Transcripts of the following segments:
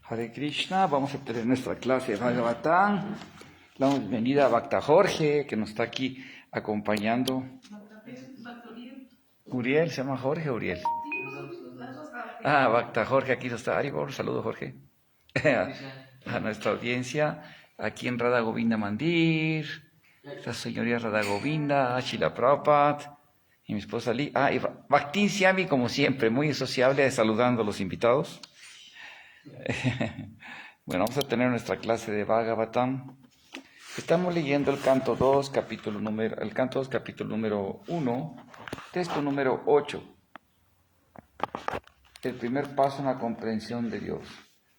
Hare Krishna, vamos a tener nuestra clase de Bhagavatam. Damos bienvenida a Bhakta Jorge, que nos está aquí acompañando. Uriel, ¿se llama Jorge o Uriel? Bhakta Jorge, aquí está. Un saludo, Jorge. A nuestra audiencia, aquí en Radha Govinda Mandir, la señoría Radha Govinda, Shila Prabhupada, y mi esposa Lee. Y Bhaktin Siami, como siempre, muy sociable, saludando a los invitados. Bueno, vamos a tener nuestra clase de Bhagavatam. Estamos leyendo el canto 2, capítulo número 1, texto número 8. El primer paso en la comprensión de Dios.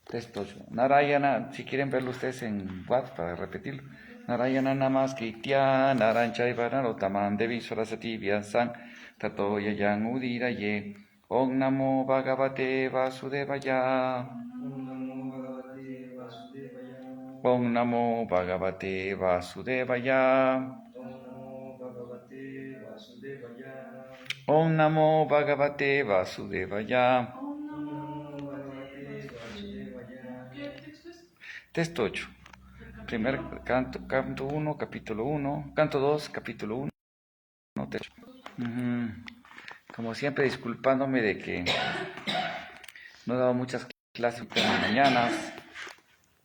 Texto 8. Narayana, si quieren verlo ustedes en WhatsApp para repetirlo. Narayana namaskritya naranchayva narotaman devi sarasati vyasan tato yayan udiraye. Om namo bhagavate vasudevaya. Om namo bhagavate vasudevaya. Om namo bhagavate vasudevaya. Texto 8. Primer canto 1, capítulo 1. Canto 2, capítulo 1. Texto. Como siempre, disculpándome de que no he dado muchas clases en las mañanas,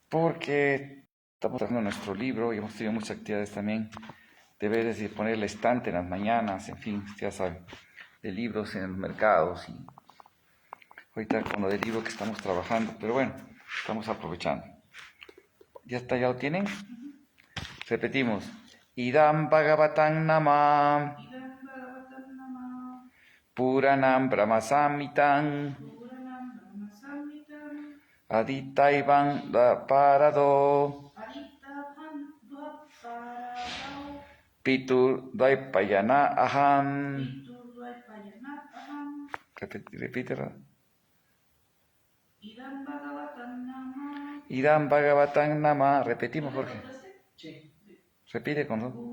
porque estamos trabajando nuestro libro y hemos tenido muchas actividades también. Deberes de poner el estante en las mañanas, en fin, ya saben, de libros en los mercados y ahorita con lo del libro que estamos trabajando, pero bueno, estamos aprovechando. ¿Ya está? ¿Ya lo tienen? Repetimos. Idam Bhagavatam Nama Puranam Brahmasamitam Aditaivan Parado Pitur Dvaipayana Aham. Repítelo. Idam Bhagavatam Nama. Repetimos, Jorge. Sí. Repite con nosotros.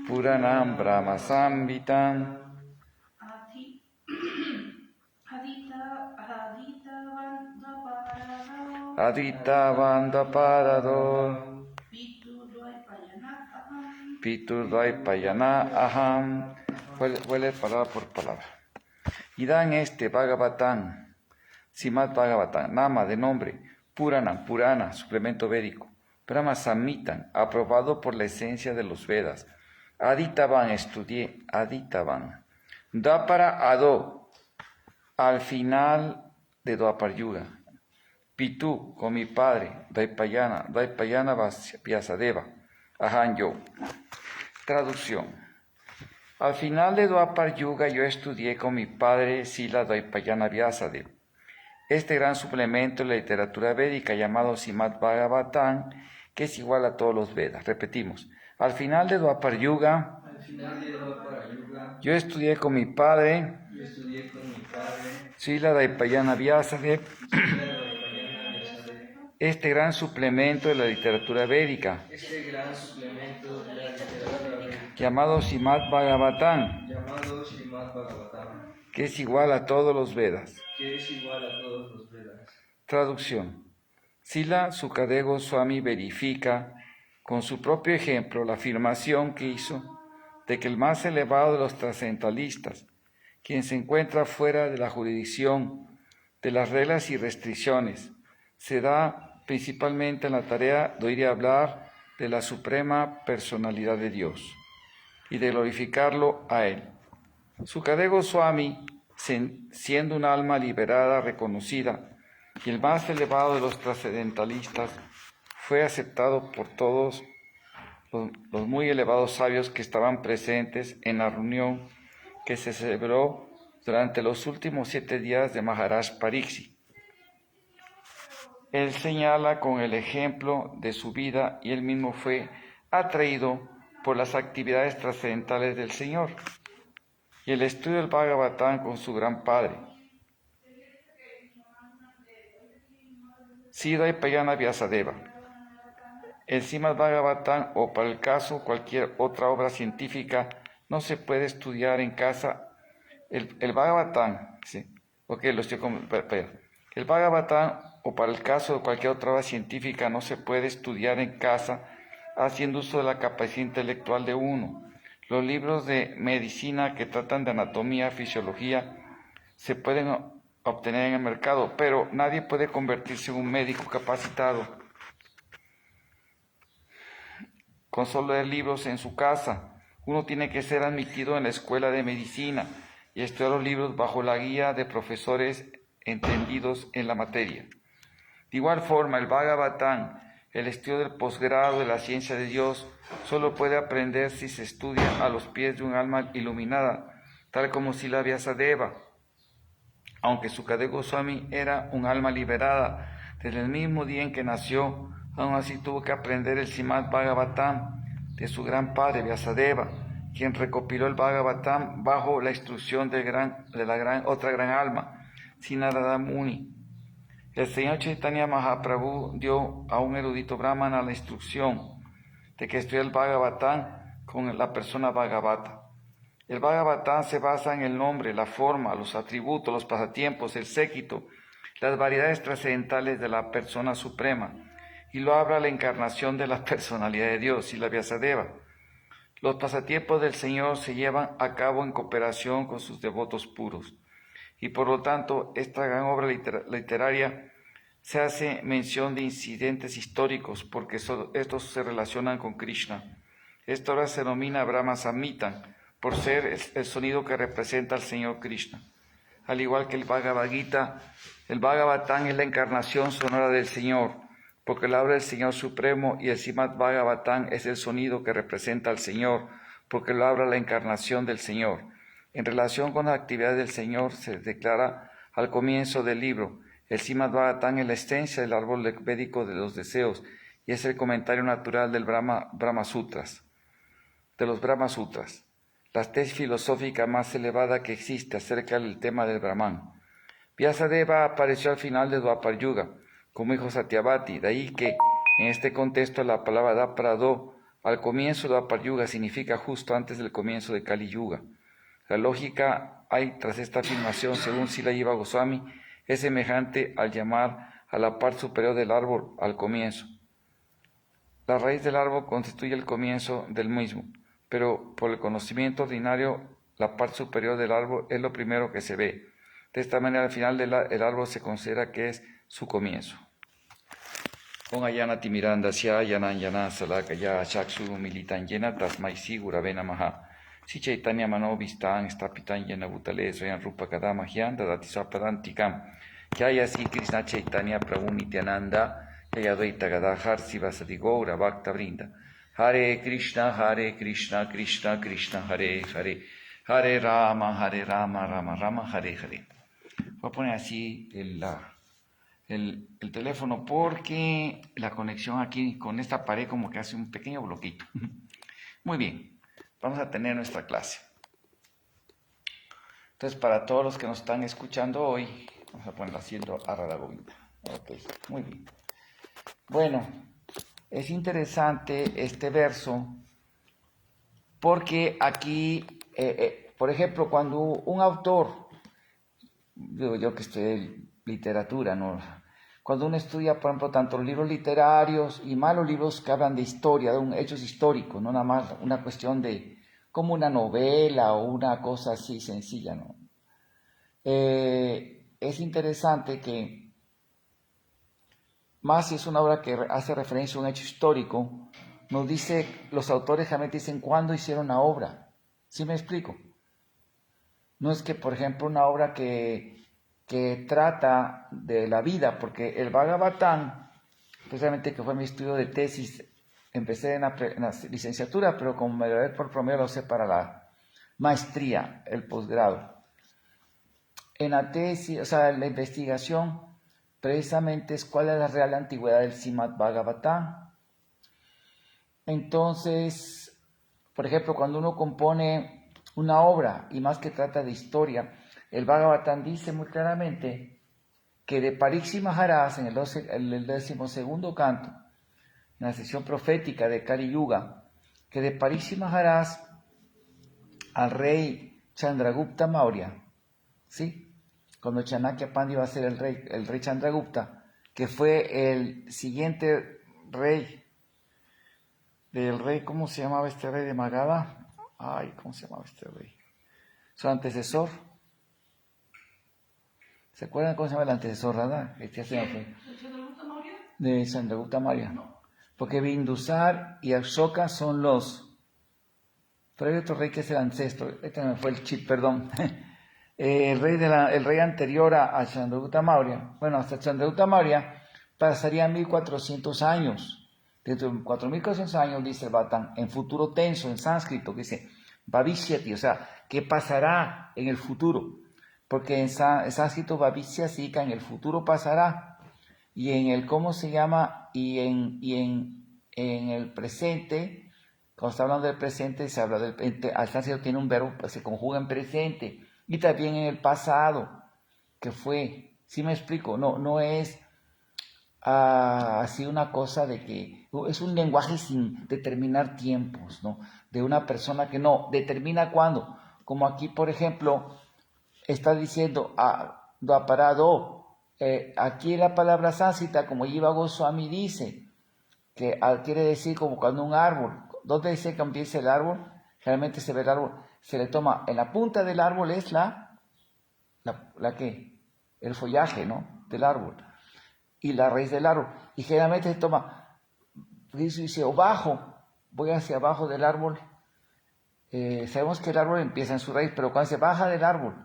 Puranam Brahma Samhitam Adita Banda Parador Pitur Dvaipayana Aham. Vuelve palabra por palabra. Y dan Bhagavatam, Srimad Bhagavatam, Nama de nombre, Puranam, Purana, suplemento védico, Brahma Samhitam, aprobado por la esencia de los Vedas, Aditavan, estudié, Aditavan, Dvapara Ado, al final de Dvapar Yuga, Pitu, con mi padre, Dvaipayana Vyasadeva, Aham yo. Traducción. Al final de Dvapar Yuga yo estudié con mi padre Srila Dvaipayana Vyasadeva este gran suplemento de la literatura védica llamado Srimad Bhagavatam, que es igual a todos los Vedas. Repetimos. Al final de Dvapar Yuga yo estudié con mi padre Srila Dvaipayana Vyasadeva este gran suplemento de la literatura védica llamado Srimad Bhagavatam, que es igual a todos los Vedas. Traducción. Srila Sukadeva Goswami verifica con su propio ejemplo la afirmación que hizo de que el más elevado de los trascendentalistas, quien se encuentra fuera de la jurisdicción de las reglas y restricciones, se da principalmente en la tarea de oír y hablar de la suprema personalidad de Dios y de glorificarlo a Él. Sukadeva Goswami, siendo un alma liberada, reconocida, y el más elevado de los trascendentalistas, fue aceptado por todos los muy elevados sabios que estaban presentes en la reunión que se celebró durante los últimos 7 días de Maharaj Pariksit. Él señala con el ejemplo de su vida y él mismo fue atraído por las actividades trascendentales del Señor y el estudio del Bhagavatam con su gran padre, Sri Dvaipayana Vyasadeva. El Srimad Bhagavatam, o para el caso cualquier otra obra científica, no se puede estudiar en casa. El Bhagavatam, sí, ok, lo estoy El Bhagavatam, o para el caso de cualquier otra obra científica, no se puede estudiar en casa haciendo uso de la capacidad intelectual de uno. Los libros de medicina que tratan de anatomía, fisiología, se pueden obtener en el mercado, pero nadie puede convertirse en un médico capacitado con solo leer libros en su casa. Uno tiene que ser admitido en la escuela de medicina y estudiar los libros bajo la guía de profesores entendidos en la materia. De igual forma, el Bhagavatam, el estudio del posgrado de la ciencia de Dios, solo puede aprender si se estudia a los pies de un alma iluminada, tal como Srila Vyasadeva. Aunque Sukadeva Goswami era un alma liberada desde el mismo día en que nació, aún así tuvo que aprender el Srimad Bhagavatam de su gran padre Vyasadeva, quien recopiló el Bhagavatam bajo la instrucción de la otra gran alma, Sri Narada Muni. El señor Chaitanya Mahaprabhu dio a un erudito brahmana la instrucción de que estudiara el Bhagavatam con la persona Bhagavata. El Bhagavatam se basa en el nombre, la forma, los atributos, los pasatiempos, el séquito, las variedades trascendentales de la persona suprema, y lo habla la encarnación de la personalidad de Dios y la Vyasadeva. Los pasatiempos del Señor se llevan a cabo en cooperación con sus devotos puros, y por lo tanto esta gran obra literaria se hace mención de incidentes históricos porque estos se relacionan con Krishna. Esta obra se denomina Brahma Samhitam por ser el sonido que representa al Señor Krishna. Al igual que el Bhagavad Gita, el Bhagavatam es la encarnación sonora del Señor, porque la obra del Señor Supremo, y el Srimad Bhagavatam es el sonido que representa al Señor, porque lo habla la encarnación del Señor. En relación con las actividades del Señor se declara al comienzo del libro: el Srimad Bhagavatam es la esencia del árbol védico de los deseos y es el comentario natural del Brahma Sutras, de los Brahma Sutras, la tesis filosófica más elevada que existe acerca del tema del Brahman. Vyasadeva apareció al final de Dwapar Yuga como hijo Satyavati, de ahí que en este contexto la palabra Daprado al comienzo de Dwapar Yuga significa justo antes del comienzo de Kali Yuga. La lógica hay tras esta afirmación, según Srila Jiva Goswami, es semejante al llamar a la parte superior del árbol al comienzo. La raíz del árbol constituye el comienzo del mismo, pero por el conocimiento ordinario, la parte superior del árbol es lo primero que se ve. De esta manera, al final del árbol se considera que es su comienzo. Om Ayanati Mirandasya Yanan Yana Salakaya Chaksu Militan Yena Tasmai Sigura Namaha. Si Chaitanya Manovistan Stapitan Yena Bhutale Soyan Rupa Kadama Hyanda Datisapadantikam. Jaya Sri Krishna Chaitanya Prabhu Nityananda Jaya Dvaita Gadadhar Sivasati Gaura Bhakta Vrinda. Hare Krishna Krishna Krishna Hare Hare. Hare Rama Rama Rama Hare Hare. Voy a poner así el teléfono porque la conexión aquí con esta pared como que hace un pequeño bloquito. Muy bien, vamos a tener nuestra clase. Entonces, para todos los que nos están escuchando hoy, vamos a ponerlo haciendo a Radha Govinda. Ok, muy bien. Bueno, es interesante este verso porque aquí, por ejemplo, cuando un autor, digo yo que estudié literatura, ¿no? Cuando uno estudia, por ejemplo, tanto los libros literarios y más los libros que hablan de historia, de hechos históricos, no nada más una cuestión de como una novela o una cosa así sencilla, ¿no? Es interesante que, más si es una obra que hace referencia a un hecho histórico, nos dice, los autores realmente dicen cuándo hicieron la obra. ¿Sí me explico? No es que, por ejemplo, una obra que trata de la vida, porque el Bhagavatam, precisamente que fue mi estudio de tesis, empecé en la licenciatura, pero como me gradué por promedio lo sé para la maestría, el posgrado. En la tesis, o sea, la investigación, precisamente es cuál es la real antigüedad del Srimad Bhagavatam. Entonces, por ejemplo, cuando uno compone una obra, y más que trata de historia, el Bhagavatam dice muy claramente que de Parikshit Maharaj, en el 12º canto, en la sesión profética de Kali Yuga, que de Parikshit Maharaj al rey Chandragupta Maurya, ¿sí? cuando Chanakya Pandya iba a ser el rey Chandragupta, que fue el siguiente rey, ¿cómo se llamaba este rey de Magadha? ¿Cómo se llamaba este rey? Su antecesor. ¿Se acuerdan cómo se llama el antecesor, verdad? ¿De Chandragupta Maurya? De Chandragupta Maurya. No. Porque Bindusar y Ashoka son los... Pero hay otro rey que es el ancestro. Este me fue el chip, perdón. El rey anterior a Chandragupta Maurya. Bueno, hasta Chandragupta Maurya pasaría 1400 años. Dentro de 4400 años, dice el Bhattan, en futuro tenso, en sánscrito, que dice Bhavishyati, o sea, ¿qué pasará en el futuro? Porque en sánscrito Bhavishya significa en el futuro pasará. Y en el, ¿cómo se llama? Y en el presente, cuando está hablando del presente, se habla del, al sánscrito tiene un verbo, pues, se conjuga en presente. Y también en el pasado, que fue, ¿sí me explico? No es así una cosa de que es un lenguaje sin determinar tiempos, ¿no? De una persona que no determina cuándo. Como aquí, por ejemplo, está diciendo Dwaparado. Aquí la palabra sánscrita, como Jiva Goswami dice, que quiere decir como cuando un árbol, ¿dónde dice que empieza el árbol? Generalmente se ve el árbol, se le toma, en la punta del árbol es la ¿qué? El follaje, ¿no? Del árbol. Y la raíz del árbol. Y generalmente se toma, dice, o bajo, voy hacia abajo del árbol. Sabemos que el árbol empieza en su raíz, pero cuando se baja del árbol,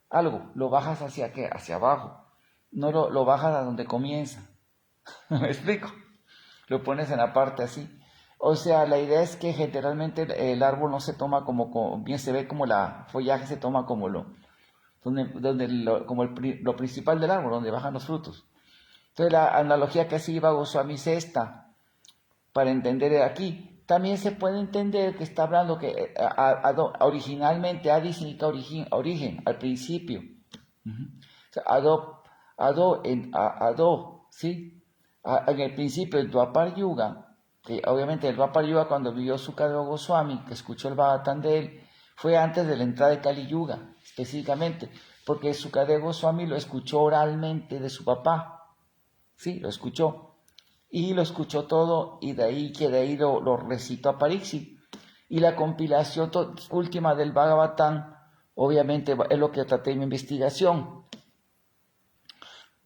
algo, lo bajas hacia ¿qué? Hacia abajo. No lo bajas a donde comienza. ¿Me explico? Lo pones en la parte así. O sea, la idea es que generalmente el árbol no se toma como bien se ve como la follaje se toma como lo principal del árbol, donde bajan los frutos. Entonces la analogía que así Jiva Goswami es esta, para entender aquí. También se puede entender que está hablando que originalmente Adi significa origen, al principio. O sea, ¿sí? En el principio el Dwapar Yuga, que obviamente el Dwapar Yuga cuando vivió Sukadeva Goswami, que escuchó el Bhagavatam de él, fue antes de la entrada de Kali Yuga, específicamente, porque Sukadeva Goswami lo escuchó oralmente de su papá. Sí, lo escuchó. Y lo escuchó todo, y de ahí lo recitó a Pariksit. Y la compilación última del Bhagavatam, obviamente, es lo que traté en mi investigación.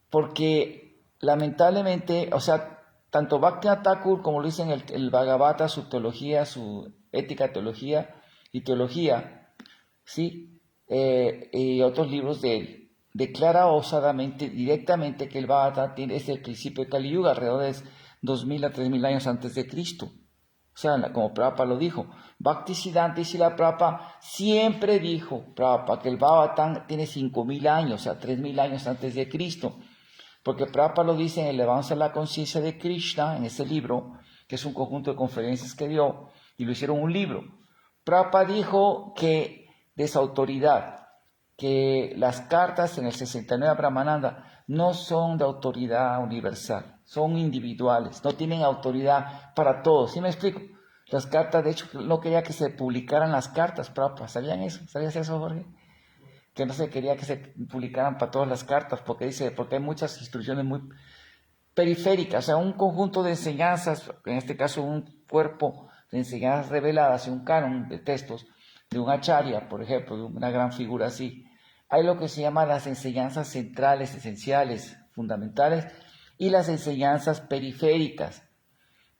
Porque, lamentablemente, o sea, tanto Bhaktivinoda Thakur, como lo dice en el Bhagavata, su teología, su ética, teología y teología, ¿sí? Y otros libros de él, declara osadamente, directamente, que el Bhagavatam es el principio de Kali Yuga, alrededor de 2000 a 3000 años antes de Cristo. O sea, como Prabhupada lo dijo, Bhaktisiddhanta Srila Prabhupada siempre dijo, Prabhupada, que el Bhagavatam tiene 5000 años, o sea, 3000 años antes de Cristo. Porque Prabhupada lo dice en Elevándose a la Conciencia de Krishna, en ese libro, que es un conjunto de conferencias que dio, y lo hicieron un libro. Prabhupada dijo que de esa autoridad, que las cartas en el 69 Brahmananda no son de autoridad universal, son individuales, no tienen autoridad para todos. ¿Sí me explico? Las cartas, de hecho, no quería que se publicaran las cartas, Prabhupada. ¿Sabían eso? ¿Sabías eso, Jorge? Que no se quería que se publicaran para todas las cartas, porque hay muchas instrucciones muy periféricas, o sea, un conjunto de enseñanzas, en este caso un cuerpo de enseñanzas reveladas y un canon de textos de un acharya, por ejemplo, de una gran figura así. Hay lo que se llama las enseñanzas centrales, esenciales, fundamentales, y las enseñanzas periféricas.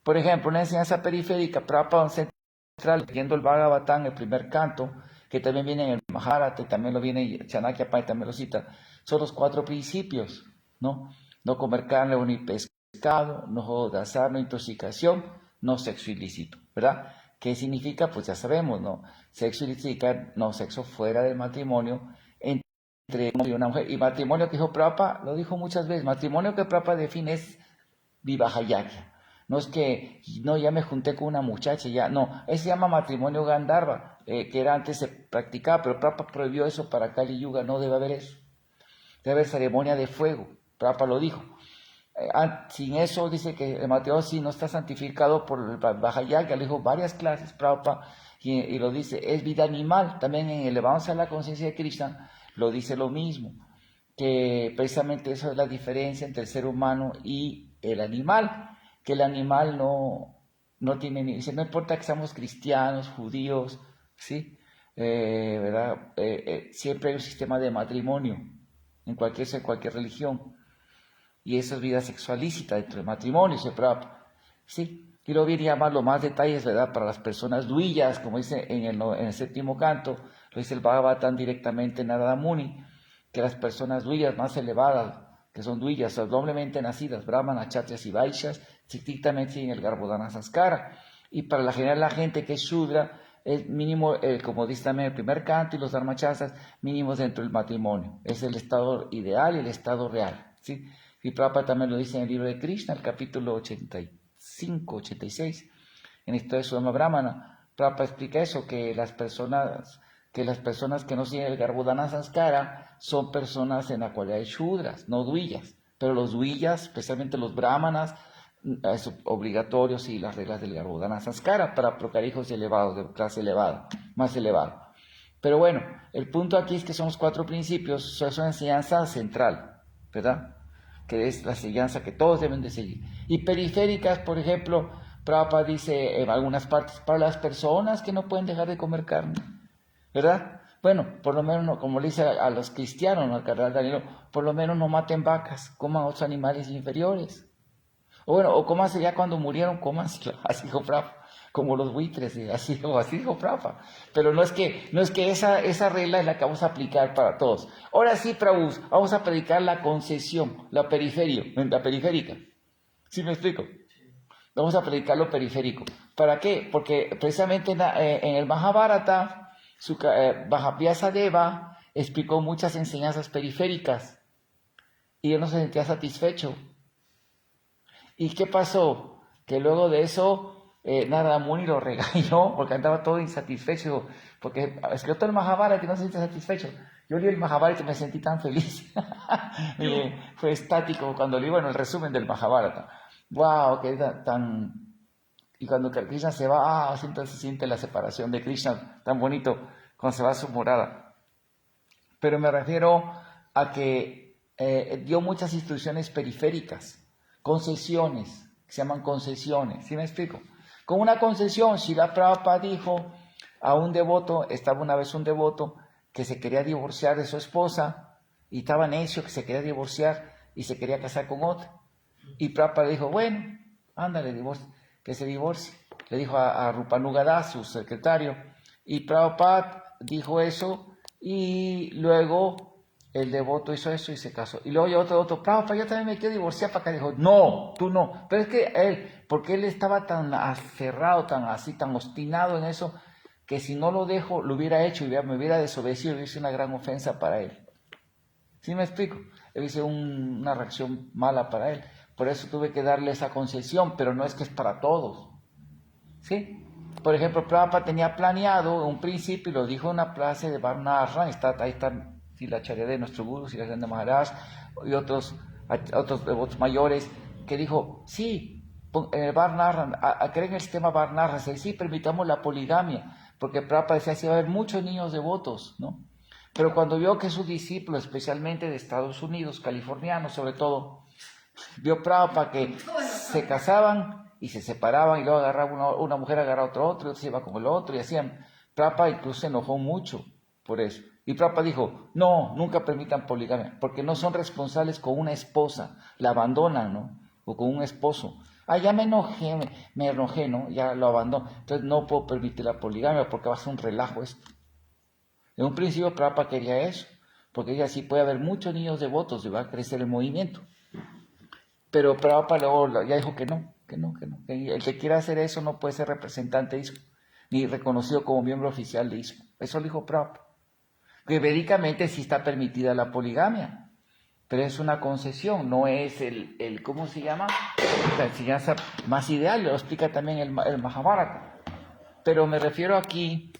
Por ejemplo, una enseñanza periférica, Prabhupada central, leyendo el Bhagavatam, el primer canto, que también viene en el Mahabharata, y también lo viene Chanakya Pandita, también lo cita, son los 4 principios, ¿no? No comer carne ni pescado, no jodazar, no intoxicación, no sexo ilícito, ¿verdad? ¿Qué significa? Pues ya sabemos, ¿no? Sexo ilícito, no sexo fuera del matrimonio, entre un hombre y una mujer. Y matrimonio que dijo Prabhupada, lo dijo muchas veces, matrimonio que Prabhupada define es vivahayagya. No es que, no, ya me junté con una muchacha, ya, no, se llama matrimonio Gandharva, que era antes se practicaba, pero Prabhupada prohibió eso para Kali Yuga, no debe haber eso. Debe haber ceremonia de fuego, Prabhupada lo dijo. Sin eso dice que el matrimonio si no está santificado por el Vajrayagya, le dijo varias clases Prabhupada, y lo dice, es vida animal, también en Elevándose a la Conciencia de Krishna lo dice lo mismo. que precisamente eso es la diferencia entre el ser humano y el animal, que el animal no tiene, dice, no importa que seamos cristianos, judíos, ¿sí? ¿Verdad? Siempre hay un sistema de matrimonio en cualquier religión, y eso es vida sexual lícita dentro del matrimonio, ¿sí? Y luego viene a llamar más detalles, ¿verdad? Para las personas duillas, como dice en el séptimo canto, lo dice el Bhagavatam directamente en Narada Muni, que las personas duillas más elevadas, que son duillas, son doblemente nacidas, brahmanas, kshatriyas y vaishyas, estrictamente siguen el Garbhodana Sanskara. Y para la general la gente que es shudra, es mínimo, como dice también el primer canto y los dharmachasas, mínimos dentro del matrimonio. Es el estado ideal y el estado real, ¿sí? Y Prabhupada también lo dice en el libro de Krishna, el capítulo 85, 86, en esto de Sudama Brahmana. Prabhupada explica eso, que las personas que no siguen el Garbhodana Sanskara son personas en la cualidad de shudras, no duillas. Pero los duillas, especialmente los brahmanas, es obligatorio seguir las reglas del Garbhodana Sanskara para procrear hijos elevados, de clase elevada, más elevada. Pero bueno, el punto aquí es que son los 4 principios, es una enseñanza central, ¿verdad? Que es la enseñanza que todos deben de seguir. Y periféricas, por ejemplo, Prabhupada dice en algunas partes, para las personas que no pueden dejar de comer carne, ¿verdad? Bueno, por lo menos, como le dice a los cristianos, ¿no? Al cardenal Danilo, por lo menos no maten vacas, coman otros animales inferiores. O bueno, o cómanse ya cuando murieron, cómanse, así dijo Prabhupada, como los buitres, así dijo Prabhupada. Pero no es que esa regla es la que vamos a aplicar para todos. Ahora sí, Prabhu, vamos a predicar la concesión, la periférica. ¿Sí me explico? Vamos a predicar lo periférico. ¿Para qué? Porque precisamente en el Mahabharata, Vyasadeva explicó muchas enseñanzas periféricas y él no se sentía satisfecho. ¿Y qué pasó? Que luego de eso Narada Muni lo regañó porque andaba todo insatisfecho, porque escribió todo el Mahabharata y no se siente satisfecho. Yo leí el Mahabharata y me sentí tan feliz. Fue estático cuando leí, bueno, el resumen del Mahabharata. ¡Wow! ¡Qué tan... Y cuando Krishna se va, entonces se siente la separación de Krishna, tan bonito, cuando se va a su morada. Pero me refiero a que dio muchas instrucciones periféricas, concesiones, que se llaman concesiones, ¿sí me explico? Con una concesión, Srila Prabhupada dijo a un devoto, estaba una vez un devoto que se quería divorciar de su esposa, y estaba necio que se quería divorciar y se quería casar con otra. Y Prabhupada dijo, bueno, ándale, que se divorcie. Le dijo a Rupanugada, su secretario, y Prabhupada dijo eso, y luego el devoto hizo eso y se casó. Y luego otro, Prabhupada, yo también me quiero divorciar. Para acá dijo, no, tú no. Pero es que porque él estaba tan aferrado, tan obstinado en eso, que si no lo dejo, lo hubiera hecho y me hubiera desobedecido, hubiera sido una gran ofensa para él. ¿Sí me explico? Hubiera sido una reacción mala para él. Por eso tuve que darle esa concesión, pero no es que es para todos. ¿Sí? Por ejemplo, Prabhupada tenía planeado un principio, y lo dijo en una clase de Varnashram, ahí está Silacharya de nuestro Guru, Silacharya de Maharaj, y otros devotos mayores, que dijo, sí, en el Varnashram, creen en el sistema Varnashram, sí, permitamos la poligamia, porque Prabhupada decía, sí va a haber muchos niños devotos, ¿no? Pero cuando vio que sus discípulos, especialmente de Estados Unidos, californianos sobre todo, vio Prabhupada que se casaban y se separaban y luego agarraba una mujer, agarraba otro se iba con el otro y hacían. Prabhupada incluso se enojó mucho por eso. Y Prabhupada dijo, no, nunca permitan poligamia, porque no son responsables con una esposa, la abandonan, ¿no? O con un esposo. Ya me enojé, ¿no? Ya lo abandono. Entonces no puedo permitir la poligamia porque va a ser un relajo esto. En un principio Prabhupada quería eso, porque ella sí puede haber muchos niños devotos y va a crecer el movimiento. Pero Prabhupada luego ya dijo que no. El que quiera hacer eso no puede ser representante de ISKCON, ni reconocido como miembro oficial de ISKCON. Eso lo dijo Prabhupada. Que védicamente sí está permitida la poligamia, pero es una concesión, no es el ¿cómo se llama? La enseñanza más ideal, lo explica también el Mahabharata. Pero me refiero aquí,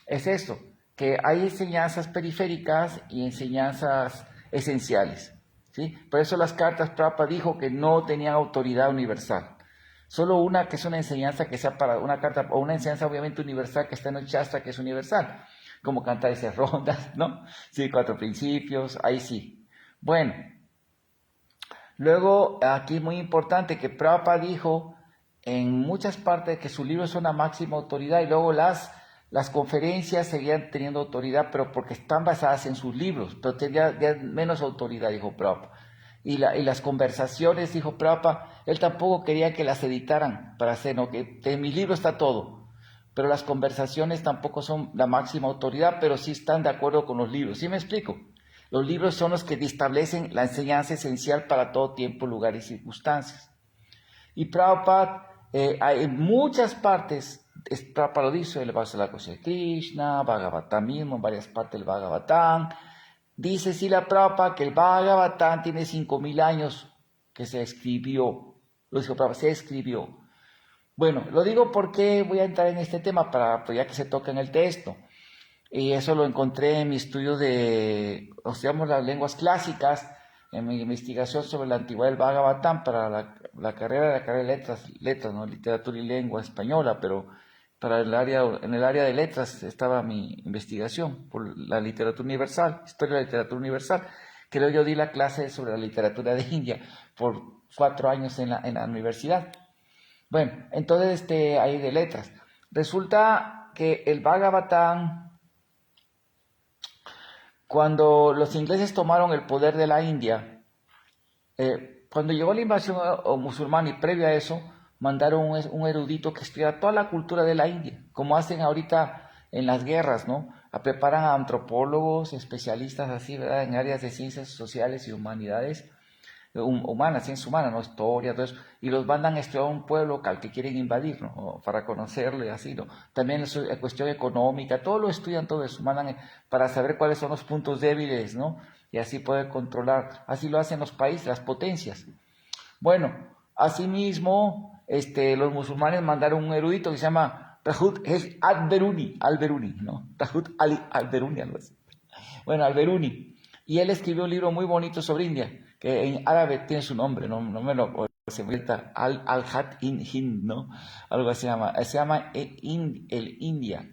es esto, que hay enseñanzas periféricas y enseñanzas esenciales. ¿Sí? Por eso las cartas Prabhupada dijo que no tenían autoridad universal. Solo una que es una enseñanza que sea para una carta, o una enseñanza obviamente universal que está en el Shastra, que es universal, como cantar esas rondas, ¿no? Sí, 4 principios, ahí sí. Bueno, luego aquí es muy importante que Prabhupada dijo en muchas partes que su libro es una máxima autoridad y luego las conferencias seguían teniendo autoridad, pero porque están basadas en sus libros, pero tenía ya menos autoridad, dijo Prabhupada. Y las conversaciones, dijo Prabhupada, él tampoco quería que las editaran para hacer, no, que en mi libro está todo, pero las conversaciones tampoco son la máxima autoridad, pero sí están de acuerdo con los libros. ¿Sí me explico? Los libros son los que establecen la enseñanza esencial para todo tiempo, lugar y circunstancias. Y Prabhupada, en muchas partes, Prabhupada lo dice, el Vaso de la Cosa de Krishna, Bhagavatam mismo, en varias partes del Bhagavatam. Dice Srila Prabhupada que el Bhagavatam tiene 5.000 años que se escribió. Lo dijo Prabhupada, se escribió. Bueno, lo digo porque voy a entrar en este tema, pues ya que se toca en el texto. Y eso lo encontré en mi estudio de, las lenguas clásicas, en mi investigación sobre la antigüedad del Bhagavatam para la carrera de letras, ¿no? Literatura y lengua española, pero en el área de letras estaba mi investigación por la literatura universal, historia de la literatura universal, que luego yo di la clase sobre la literatura de India por 4 años en la universidad. Bueno, entonces ahí de letras. Resulta que el Bhagavatam, cuando los ingleses tomaron el poder de la India, cuando llegó la invasión musulmana y previo a eso, mandaron un erudito que estudiara toda la cultura de la India, como hacen ahorita en las guerras, ¿no? Preparan a antropólogos, especialistas así, ¿verdad? En áreas de ciencias sociales y humanidades, ciencia humana, ¿no? Historia, todo eso, y los mandan a estudiar a un pueblo al que quieren invadir, ¿no? Para conocerlo y así, ¿no? También es cuestión económica, todo lo estudian, todo eso, mandan para saber cuáles son los puntos débiles, ¿no? Y así poder controlar, así lo hacen los países, las potencias. Bueno, asimismo, los musulmanes mandaron un erudito que se llama Tahut al-Beruni, ¿no? Tahut al-Beruni, algo así. Bueno, al-Beruni. Y él escribió un libro muy bonito sobre India, que en árabe tiene su nombre, no me lo se inventa, al-Hat in Hind, ¿no? Algo así se llama el India,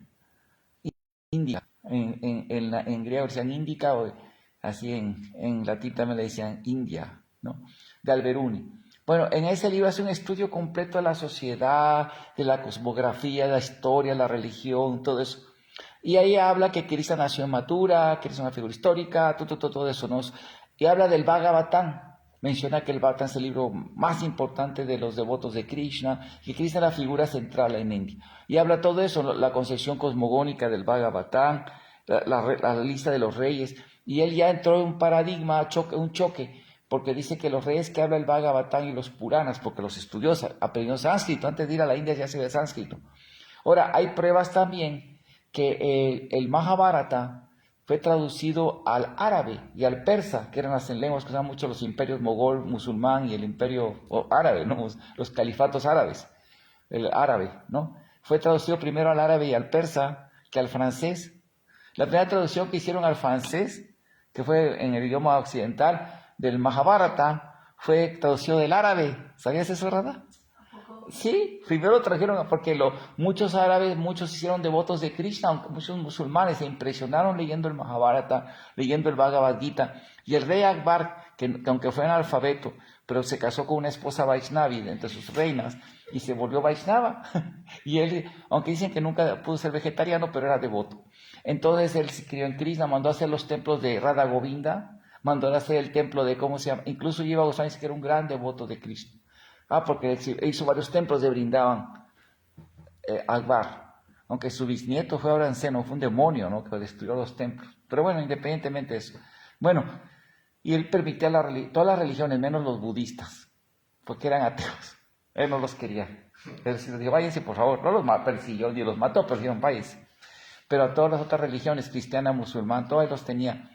en griego decían Índica, o así en latín también le decían India, ¿no? De Al-Beruni. Bueno, en ese libro hace un estudio completo de la sociedad, de la cosmografía, de la historia, la religión, todo eso. Y ahí habla que Krishna nació en Mathura, que es una figura histórica, todo eso, ¿no? Y habla del Bhagavatam. Menciona que el Bhagavatam es el libro más importante de los devotos de Krishna, que Krishna es la figura central en India. Y habla todo eso, la concepción cosmogónica del Bhagavatam, la lista de los reyes. Y él ya entró en un paradigma, un choque, porque dice que los reyes que habla el Bhagavatam y los Puranas, porque los estudió, aprendió sánscrito, antes de ir a la India ya se ve sánscrito. Ahora, hay pruebas también que el Mahabharata fue traducido al árabe y al persa, que eran las lenguas que usaban mucho los imperios mogol, musulmán y el imperio árabe, ¿no? Los califatos árabes, el árabe, ¿no? Fue traducido primero al árabe y al persa que al francés. La primera traducción que hicieron al francés, que fue en el idioma occidental del Mahabharata, fue traducido del árabe. ¿Sabías eso, Rada? Sí, primero lo trajeron porque muchos árabes, muchos hicieron devotos de Krishna, aunque muchos musulmanes se impresionaron leyendo el Mahabharata, leyendo el Bhagavad Gita. Y el rey Akbar, que aunque fue analfabeto, pero se casó con una esposa Vaishnavi de entre sus reinas y se volvió Vaishnava. Y él, aunque dicen que nunca pudo ser vegetariano, pero era devoto. Entonces él se crió en Krishna, mandó a hacer los templos de Radha Govinda, mandó a hacer el templo de, ¿cómo se llama? Incluso lleva 2 años que era un gran devoto de Krishna. Porque hizo varios templos de Brindavan, Akbar, aunque su bisnieto fue Abranceno, fue un demonio, ¿no? Que destruyó los templos. Pero bueno, independientemente de eso. Bueno, y él permitía todas las religiones, menos los budistas, porque eran ateos. Él no los quería. Él les dijo, váyanse por favor. No los persiguió ni los mató, pero dijeron, váyanse. Pero a todas las otras religiones, cristiana, musulmán, todos los tenía.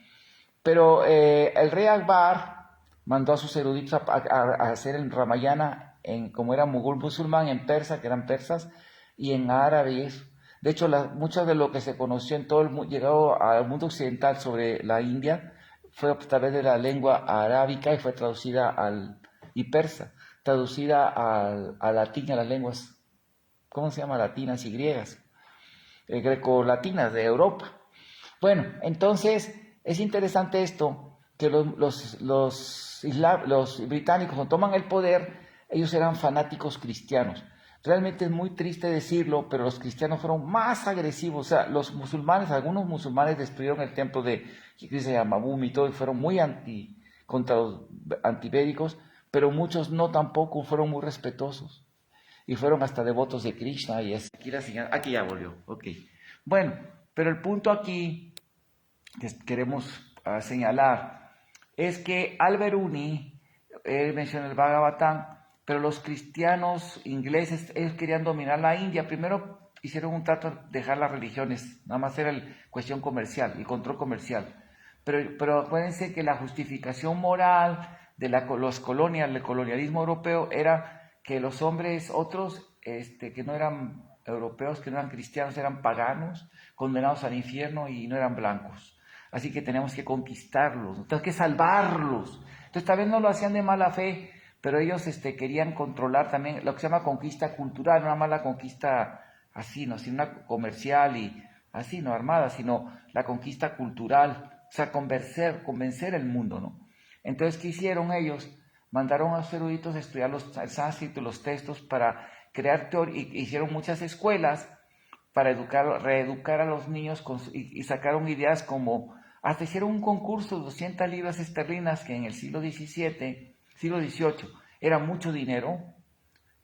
Pero el rey Akbar mandó a sus eruditos a hacer en Ramayana, como era mogul musulmán, en persa, que eran persas, y en árabe y eso. De hecho, mucho de lo que se conoció en todo el mundo, llegado al mundo occidental sobre la India, fue a través de la lengua arábica y fue traducida y persa, traducida al latín, a las lenguas, ¿cómo se llama? Latinas y griegas, grecolatinas de Europa. Bueno, entonces, es interesante esto, que los británicos, cuando toman el poder, ellos eran fanáticos cristianos. Realmente es muy triste decirlo, pero los cristianos fueron más agresivos. O sea, los musulmanes, algunos musulmanes destruyeron el templo de Mabum y todo, y fueron muy contra los antibélicos, pero muchos no tampoco, fueron muy respetuosos. Y fueron hasta devotos de Krishna y así. Aquí ya volvió, ok. Bueno, pero el punto aquí que queremos señalar es que Al-Biruni, él menciona el Bhagavatam, pero los cristianos ingleses, ellos querían dominar la India. Primero hicieron un trato de dejar las religiones, nada más era cuestión comercial, el control comercial. Pero acuérdense que la justificación moral de los colonias, el colonialismo europeo, era que los hombres otros, que no eran europeos, que no eran cristianos, eran paganos, condenados al infierno y no eran blancos. Así que tenemos que conquistarlos, tenemos que salvarlos. Entonces tal vez no lo hacían de mala fe, pero ellos querían controlar también lo que se llama conquista cultural, no una mala conquista así, no, sino una comercial y así, no armada, sino la conquista cultural, o sea, convencer el mundo, ¿no? Entonces, ¿qué hicieron ellos? Mandaron a los eruditos a estudiar el sánscrito, los textos, para crear teoría, hicieron muchas escuelas para reeducar a los niños y sacaron ideas como, hasta hicieron un concurso de 200 libras esterlinas que en el siglo XVII, siglo XVIII, era mucho dinero,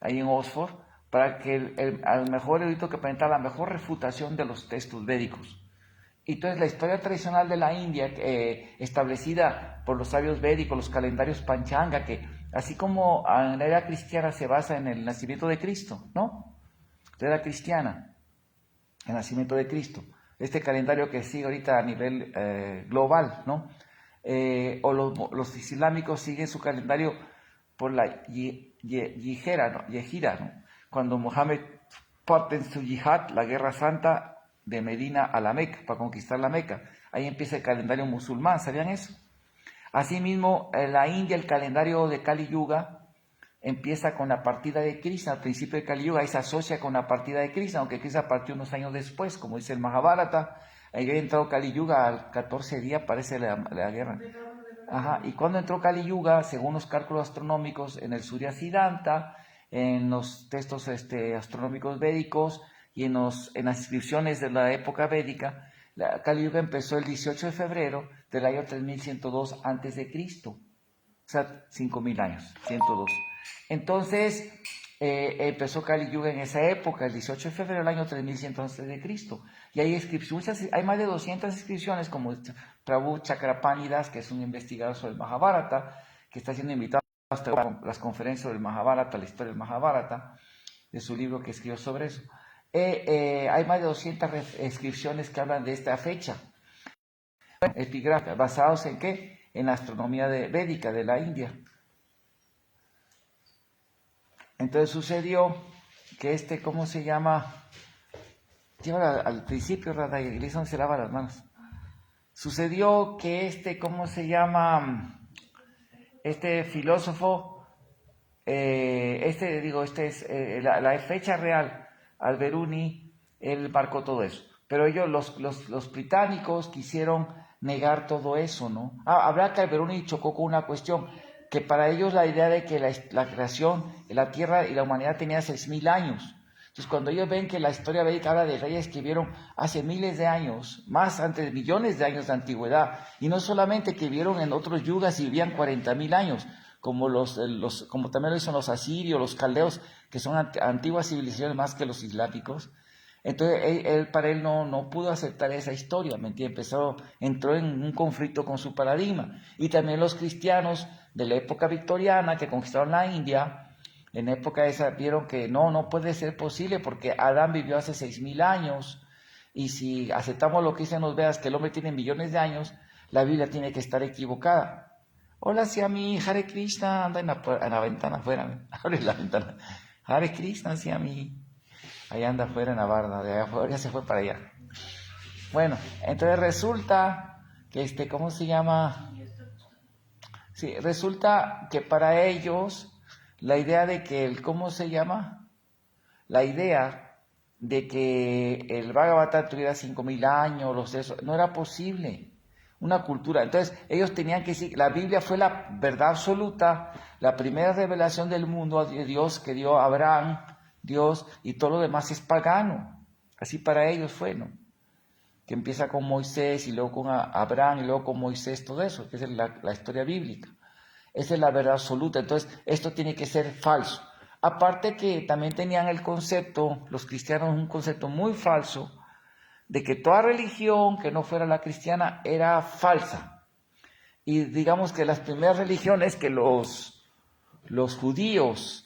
ahí en Oxford, para que al mejor erudito que presentara la mejor refutación de los textos védicos. Y entonces la historia tradicional de la India, establecida por los sabios védicos, los calendarios Panchanga, que así como en la era cristiana se basa en el nacimiento de Cristo, ¿no? La era cristiana, el nacimiento de Cristo. Este calendario que sigue ahorita a nivel global, ¿no? O los islámicos siguen su calendario por la Yihira, ¿no? Cuando Mohammed parte en su yihad, la guerra santa de Medina a la Meca, para conquistar la Meca. Ahí empieza el calendario musulmán, ¿sabían eso? Asimismo, en la India el calendario de Kali Yuga empieza con la partida de Krishna, al principio de Kali Yuga, ahí se asocia con la partida de Krishna, aunque Krishna partió unos años después, como dice el Mahabharata. Ahí había entrado Kali Yuga al 14 día, parece la guerra. Ajá. Y cuando entró Kali Yuga, según los cálculos astronómicos, en el Surya Siddhanta, en los textos astronómicos védicos y en las inscripciones de la época védica, la Kali Yuga empezó el 18 de febrero del año 3102 a.C., o sea, 5000 años, 102. Entonces, empezó Kali Yuga en esa época, el 18 de febrero del año 3111 a.C., y hay inscripciones, hay más de 200 inscripciones, como Prabhu Chakrapanidas, que es un investigador sobre el Mahabharata, que está siendo invitado hasta las conferencias del Mahabharata, la historia del Mahabharata, de su libro que escribió sobre eso. Hay más de 200 inscripciones que hablan de esta fecha, epigráficas, basados en ¿qué? En la astronomía védica de la India. Entonces sucedió que ¿cómo se llama? Lleva al principio, Radha, y le se lava las manos. Sucedió que ¿cómo se llama? Este filósofo, es la fecha real, Al-Biruni, él marcó todo eso. Pero ellos, los británicos, quisieron negar todo eso, ¿no? Habrá que Al-Biruni chocó con una cuestión, que para ellos la idea de que la creación de la Tierra y la humanidad tenía 6000 años. Entonces, cuando ellos ven que la historia védica habla de reyes que vivieron hace miles de años, más antes, millones de años de antigüedad, y no solamente que vivieron en otros yugas y vivían 40,000 años, como como también lo hicieron los asirios, los caldeos, que son antiguas civilizaciones más que los islámicos. Entonces, para él no pudo aceptar esa historia, ¿me entiendes? Entró en un conflicto con su paradigma. Y también los cristianos de la época victoriana que conquistaron la India, en época esa vieron que no puede ser posible porque Adán vivió hace 6000 años, y si aceptamos lo que dicen los Vedas, que el hombre tiene millones de años, la Biblia tiene que estar equivocada. Hola, Siami, Hare Krishna, anda en la ventana afuera, abre la ventana. Hare Krishna, Siami. Ahí anda afuera en la barda, de allá afuera, ya se fue para allá. Bueno, entonces resulta que ¿cómo se llama? Sí, resulta que para ellos la idea de que ¿cómo se llama? La idea de que el Bhagavatam tuviera 5000 años, no era posible. una cultura. Entonces, ellos tenían que decir, la Biblia fue la verdad absoluta, la primera revelación del mundo de Dios que dio a Abraham, Dios, y todo lo demás es pagano. Así para ellos fue, ¿no? Que empieza con Moisés y luego con Abraham y luego con Moisés, todo eso, que es la historia bíblica. Esa es la verdad absoluta. Entonces, esto tiene que ser falso. Aparte que también tenían el concepto, los cristianos, un concepto muy falso, de que toda religión que no fuera la cristiana era falsa. Y digamos que las primeras religiones que los judíos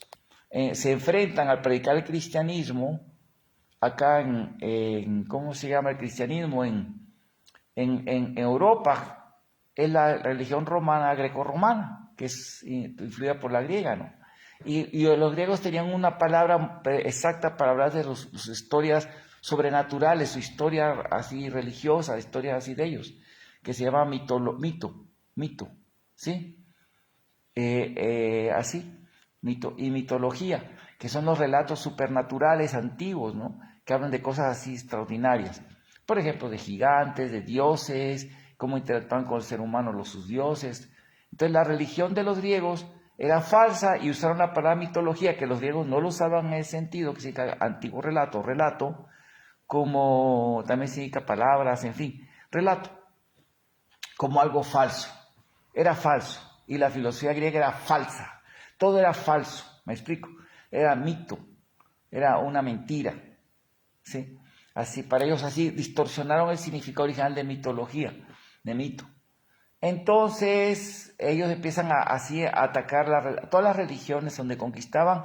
se enfrentan al predicar el cristianismo, acá en ¿cómo se llama el cristianismo? En Europa, es la religión romana, grecorromana, que es influida por la griega, ¿no? Y los griegos tenían una palabra exacta para hablar de sus historias sobrenaturales, su historia así religiosa, historias así de ellos, que se llama mito, ¿sí? Así, mito y mitología, que son los relatos supernaturales antiguos, ¿no? Que hablan de cosas así extraordinarias. Por ejemplo, de gigantes, de dioses, cómo interactúan con el ser humano sus dioses. Entonces, la religión de los griegos era falsa y usaron la palabra mitología, que los griegos no lo usaban en ese sentido, que significa antiguo relato, como también significa palabras, en fin, relato, como algo falso. Era falso. Y la filosofía griega era falsa. Todo era falso, ¿me explico? Era mito, era una mentira, ¿sí? Así, para ellos así distorsionaron el significado original de mitología, de mito. Entonces, ellos empiezan así a atacar todas las religiones donde conquistaban.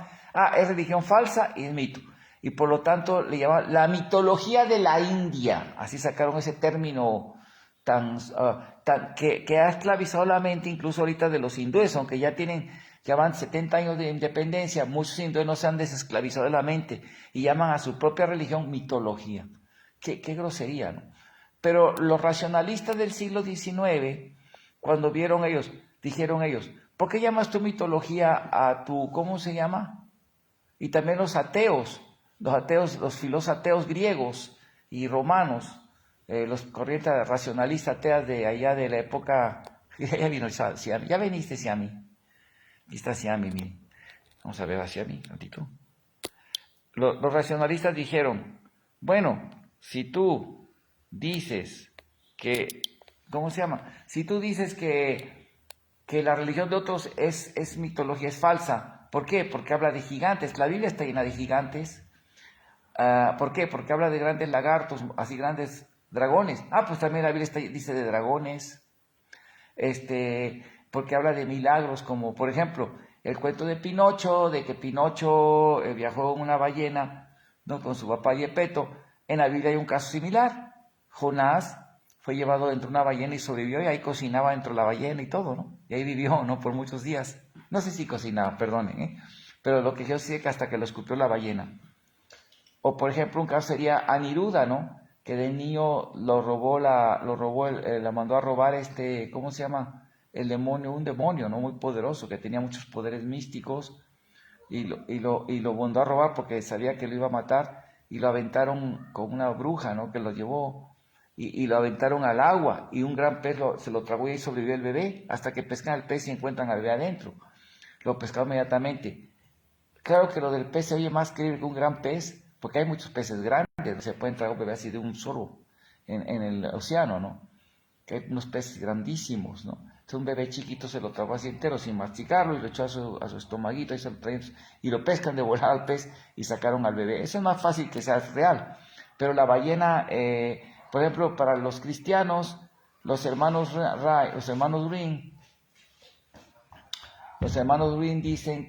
Es religión falsa y es mito. Y por lo tanto le llaman la mitología de la India. Así sacaron ese término que ha esclavizado la mente incluso ahorita de los hindúes, aunque ya van 70 años de independencia, muchos hindúes no se han desesclavizado de la mente y llaman a su propia religión mitología. Qué grosería, ¿no? Pero los racionalistas del siglo XIX, cuando dijeron ellos, ¿por qué llamas tu mitología a tu, ¿cómo se llama? Y también los ateos, los filósofos ateos griegos y romanos, los corrientes racionalistas ateas de allá de la época, ya vino Siami, ya veniste Siami, aquí está Siami, mire, vamos a ver a Siami, un ratito. Los racionalistas dijeron, bueno, si tú dices que, ¿cómo se llama? Si tú dices que la religión de otros es mitología, es falsa, ¿por qué? Porque habla de gigantes, la Biblia está llena de gigantes. ¿Por qué? Porque habla de grandes lagartos, así grandes dragones. Pues también la Biblia dice de dragones. Porque habla de milagros, como por ejemplo, el cuento de Pinocho, de que Pinocho viajó en una ballena, ¿no? Con su papá Gepetto. En la Biblia hay un caso similar. Jonás fue llevado dentro de una ballena y sobrevivió, y ahí cocinaba dentro de la ballena y todo, ¿no? Y ahí vivió, ¿no? Por muchos días. No sé si cocinaba, perdonen, ¿eh? Pero lo que yo sé es que hasta que lo escupió la ballena. O por ejemplo, un caso sería Aniruda, ¿no? Que de niño la mandó a robar ¿cómo se llama? El demonio, un demonio, ¿no? Muy poderoso, que tenía muchos poderes místicos, y lo mandó a robar porque sabía que lo iba a matar, y lo aventaron con una bruja, ¿no? Que lo llevó, y lo aventaron al agua, y un gran pez se lo tragó y ahí sobrevivió el bebé, hasta que pescan al pez y encuentran al bebé adentro. Lo pescaron inmediatamente. Claro que lo del pez se oye más creíble que un gran pez, porque hay muchos peces grandes, se pueden traer un bebé así de un sorbo en el océano, ¿no? Que hay unos peces grandísimos, ¿no? Entonces un bebé chiquito se lo tragó así entero sin masticarlo y lo echó a su estomaguito y se lo traen, y lo pescan de volada al pez y sacaron al bebé. Eso es más fácil que sea real. Pero la ballena, por ejemplo, para los cristianos, los hermanos Green dicen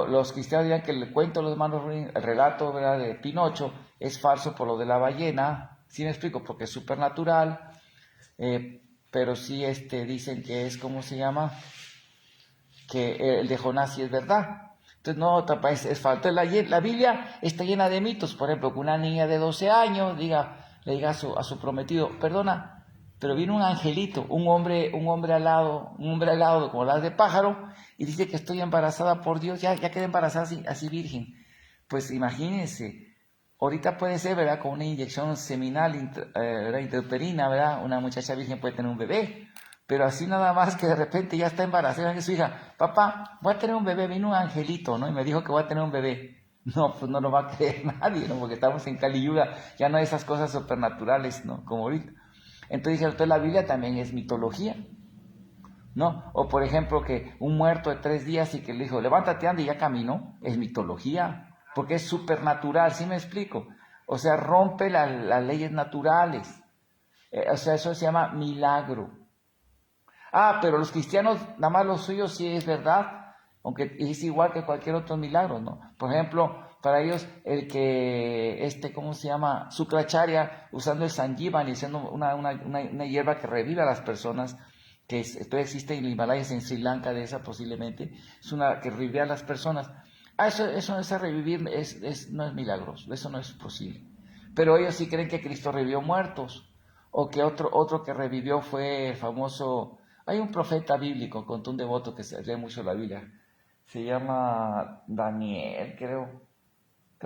los cristianos dirán que el cuento de los hermanos Green, el relato, ¿verdad?, de Pinocho es falso por lo de la ballena. ¿Sí me explico? Porque es supernatural, pero sí dicen que es, ¿cómo se llama? Que el de Jonás sí es verdad. Entonces no, es falso. La Biblia está llena de mitos. Por ejemplo, que una niña de 12 años le diga a su prometido, perdona, pero viene un angelito, un hombre alado como las de pájaro, y dice que estoy embarazada por Dios, ya quedé embarazada así virgen. Pues imagínense, Ahorita puede ser, ¿verdad? Con una inyección seminal, ¿verdad? Intrauterina, ¿verdad? Una muchacha virgen puede tener un bebé. Pero así nada más que de repente ya está embarazada y su hija, papá, voy a tener un bebé, vino un angelito, ¿no? Y me dijo que voy a tener un bebé. No, pues no lo va a creer nadie, ¿no? Porque estamos en Kali Yuga, ya no hay esas cosas supernaturales, ¿no? Como ahorita. Entonces la Biblia también es mitología, ¿no? O por ejemplo que un muerto de 3 días y que le dijo, levántate, anda y ya caminó, es mitología, porque es supernatural, ¿sí me explico? O sea, rompe las leyes naturales, o sea, eso se llama milagro. Pero los cristianos, nada más lo suyo sí es verdad, aunque es igual que cualquier otro milagro, ¿no? Por ejemplo, para ellos, el que, ¿cómo se llama? Sukracharya, usando el Sanjivani, siendo una hierba que revive a las personas, que todavía existe en Himalayas, en Sri Lanka, de esa posiblemente, es una que revive a las personas. Ese revivir no es milagroso, eso no es posible. Pero ellos sí creen que Cristo revivió muertos, o que otro que revivió fue el famoso. Hay un profeta bíblico, contó un devoto que se lee mucho la Biblia, se llama Daniel, creo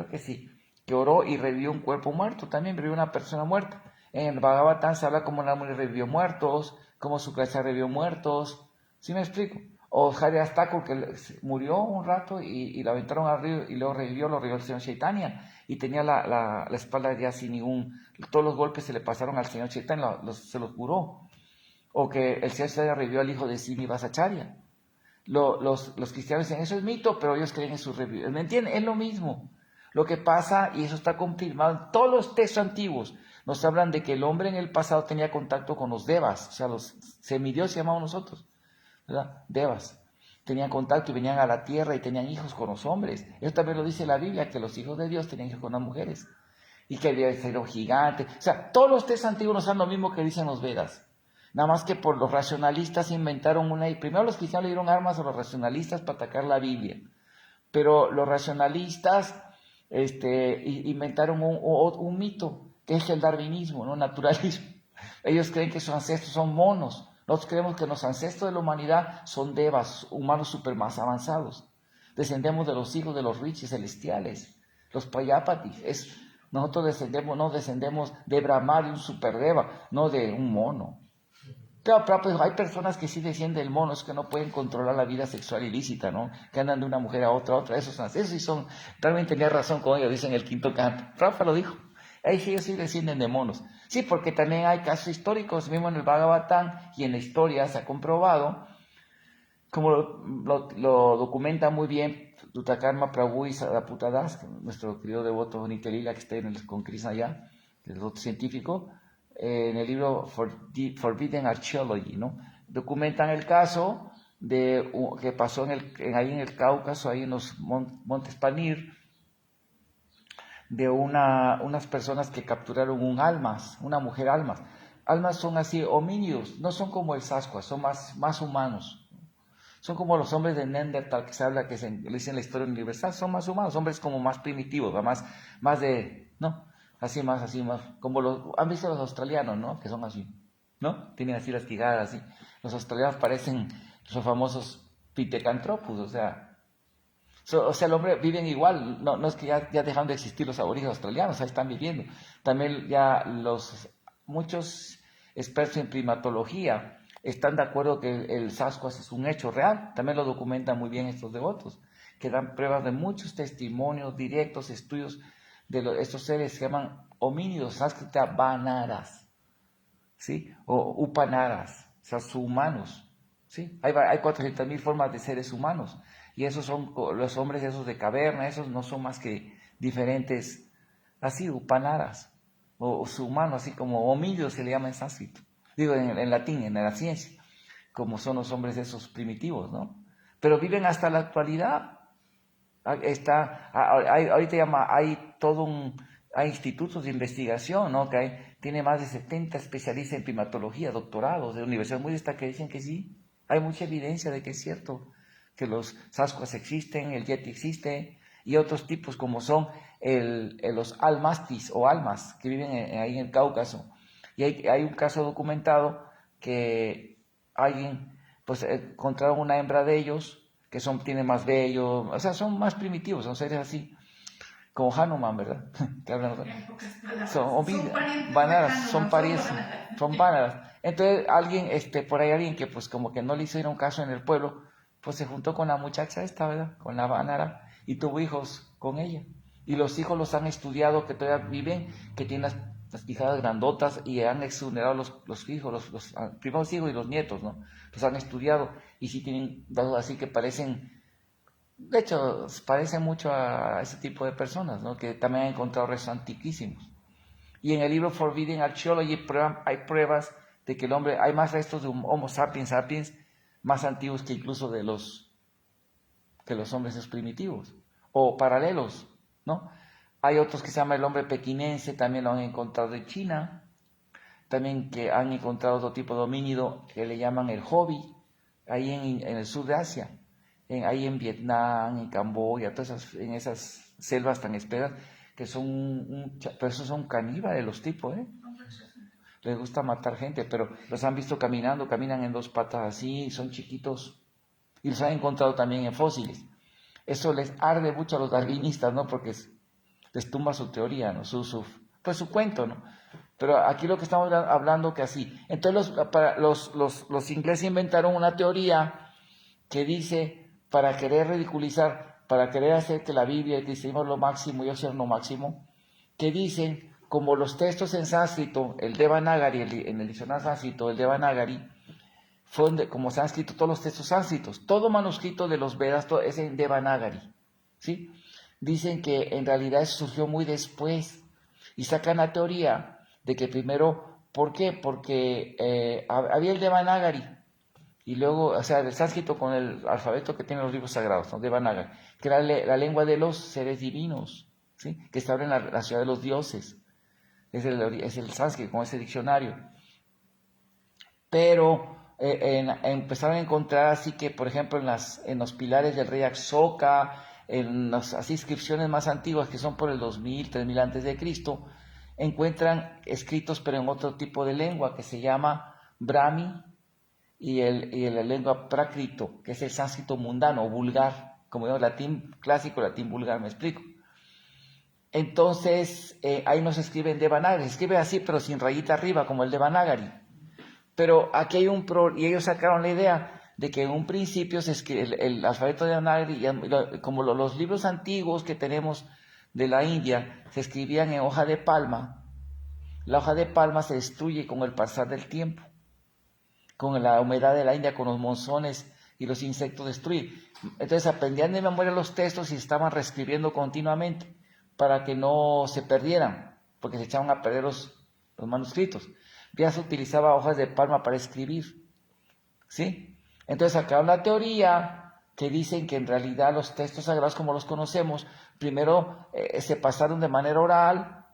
que sí, que oró y revivió un cuerpo muerto, también revivió una persona muerta. En el Bhagavatam se habla como Namuni revivió muertos, como Sukracharya revivió muertos, ¿sí me explico? O Hari Thakur que murió un rato y lo aventaron al río y luego lo revivió el señor Chaitanya y tenía la espalda ya sin todos los golpes se le pasaron al señor Chaitanya, se los curó. O que el señor Chaitanya revivió al hijo de Srinivasacharya. Los cristianos dicen, eso es mito, pero ellos creen en sus revivios. ¿Me entienden? Es lo mismo. Lo que pasa, y eso está confirmado en todos los textos antiguos, nos hablan de que el hombre en el pasado tenía contacto con los devas, o sea, los semidioses llamamos nosotros, ¿verdad? Devas. Tenían contacto y venían a la tierra y tenían hijos con los hombres. Eso también lo dice la Biblia, que los hijos de Dios tenían hijos con las mujeres. Y que había un gigante. O sea, todos los textos antiguos nos dan lo mismo que dicen los Vedas. Nada más que por los racionalistas inventaron primero los cristianos le dieron armas a los racionalistas para atacar la Biblia. Pero los racionalistas inventaron un mito, que es el darwinismo, ¿no? Naturalismo. Ellos creen que sus ancestros son monos. Nosotros creemos que los ancestros de la humanidad son devas, humanos super más avanzados. Descendemos de los hijos de los rishis celestiales, los prayapatis. Nosotros no descendemos de Brahma, de un superdeva, no de un mono. Claro, pero pues hay personas que sí descienden del mono, es que no pueden controlar la vida sexual ilícita, ¿no? Que andan de una mujer a otra, esos sí son, realmente tenía razón con ellos, dicen el quinto canto. Rafa lo dijo, ahí sí ellos sí descienden de monos. Sí, porque también hay casos históricos, mismo en el Bhagavatam y en la historia se ha comprobado, como lo documenta muy bien Tutakarma Prabhu y Sariputta Das, nuestro querido devoto Nitelila, que está con Krishna allá, que es el otro científico, en el libro Forbidden Archaeology, ¿no? Documentan el caso que pasó ahí en el Cáucaso, ahí en los Montes Panir, de unas personas que capturaron una mujer almas. Almas son así, homínidos, no son como el Sasquatch, son más humanos. Son como los hombres de Neandertal que se habla, que le dicen la historia universal, son más humanos, hombres como más primitivos, más de, ¿no? Así más, como han visto los australianos, ¿no? Que son así, ¿no? Tienen así las quijadas, así. Los australianos parecen los famosos Pithecanthropus, o sea, el hombre viven igual, no es que ya dejaron de existir los aborígenes australianos, ahí están viviendo. También ya muchos expertos en primatología están de acuerdo que el Sasquatch es un hecho real, también lo documentan muy bien estos devotos, que dan pruebas de muchos testimonios directos, estudios de estos seres que se llaman homínidos, sánscrita vanaras, ¿sí? O upanaras, o sea, humanos, ¿sí? Hay 400,000 formas de seres humanos, y esos son los hombres esos de caverna, esos no son más que diferentes, así, upanaras, o humanos, así como homínidos se le llama en sánscrito, digo en latín, en la ciencia, como son los hombres esos primitivos, ¿no? Pero viven hasta la actualidad. Hay institutos de investigación, ¿no? Tiene más de 70 especialistas en primatología, doctorados de universidades muy destacadas que dicen que sí, hay mucha evidencia de que es cierto, que los Sasquatch existen, el Yeti existe, y otros tipos como son los almastis o almas que viven ahí en el Cáucaso. Y hay un caso documentado que alguien, pues encontraron una hembra de ellos, que tienen más vello, o sea, son más primitivos, son seres así. como Hanuman, ¿verdad? Que hablan- En pocas palabras. son Parientes vanaras, lejanos, son parientes, vanaras. son vanaras. Entonces alguien, por ahí alguien que pues como que no le hicieron caso en el pueblo, pues se juntó con la muchacha esta, ¿verdad? Con la vanara y tuvo hijos con ella. Y los hijos los han estudiado, que todavía viven, que tienen las quijadas grandotas y han exonerado los hijos, los primeros hijos y los nietos, ¿no? Los han estudiado y sí tienen dados así que parecen, de hecho, parecen mucho a ese tipo de personas, ¿no? Que también han encontrado restos antiquísimos. Y en el libro Forbidden Archaeology hay pruebas de que el hombre, hay más restos de un Homo sapiens sapiens más antiguos que incluso que los hombres esos primitivos, o paralelos, ¿no? Hay otros que se llama el hombre pequinense, también lo han encontrado en China, también que han encontrado otro tipo de homínido que le llaman el Hobi, ahí en el sur de Asia, ahí en Vietnam, en Camboya, en esas selvas tan espesas, que son, pero esos son caníbales los tipos, ¿eh? Les gusta matar gente, pero los han visto caminando, caminan en dos patas así, son chiquitos, y los han encontrado también en fósiles. Eso les arde mucho a los darwinistas, ¿no? Porque les tumba su teoría, ¿no? Pues su cuento, ¿no? Pero aquí lo que estamos hablando que así. Entonces los ingleses inventaron una teoría que dice, para querer ridiculizar, para querer hacer que la Biblia y el cristianismo es lo máximo y yo ser lo máximo, que dicen, como los textos en sánscrito, el Devanagari, en el diccionario sánscrito, el Devanagari, como se han escrito todos los textos sánscritos, todo manuscrito de los Vedas es en Devanagari, ¿sí? Dicen que en realidad eso surgió muy después y sacan la teoría de que primero, ¿por qué? Porque había el Devanagari y luego, o sea, el sánscrito con el alfabeto que tienen los libros sagrados, ¿no? Devanagari, que era la lengua de los seres divinos, ¿sí? Que está en la ciudad de los dioses, es el sánscrito con ese diccionario. Pero empezaron a encontrar así que, por ejemplo, en los pilares del rey Axoka, en las así inscripciones más antiguas que son por el 2000, 3000 antes de Cristo, encuentran escritos pero en otro tipo de lengua que se llama Brahmi y la lengua Prácrito, que es el sánscrito mundano o vulgar, como digo, latín clásico, latín vulgar, me explico. Entonces, ahí no se escribe en Devanagari, se escribe así pero sin rayita arriba, como el Devanagari. Pero aquí hay y ellos sacaron la idea de que en un principio se escribe el alfabeto de Devanagari, como los libros antiguos que tenemos de la India, se escribían en hoja de palma. La hoja de palma se destruye con el pasar del tiempo, con la humedad de la India, con los monzones y los insectos destruyen. Entonces aprendían de memoria los textos y estaban reescribiendo continuamente para que no se perdieran, porque se echaban a perder los manuscritos. Ya se utilizaba hojas de palma para escribir, ¿sí? Entonces sacaron la teoría que dicen que en realidad los textos sagrados como los conocemos, primero se pasaron de manera oral,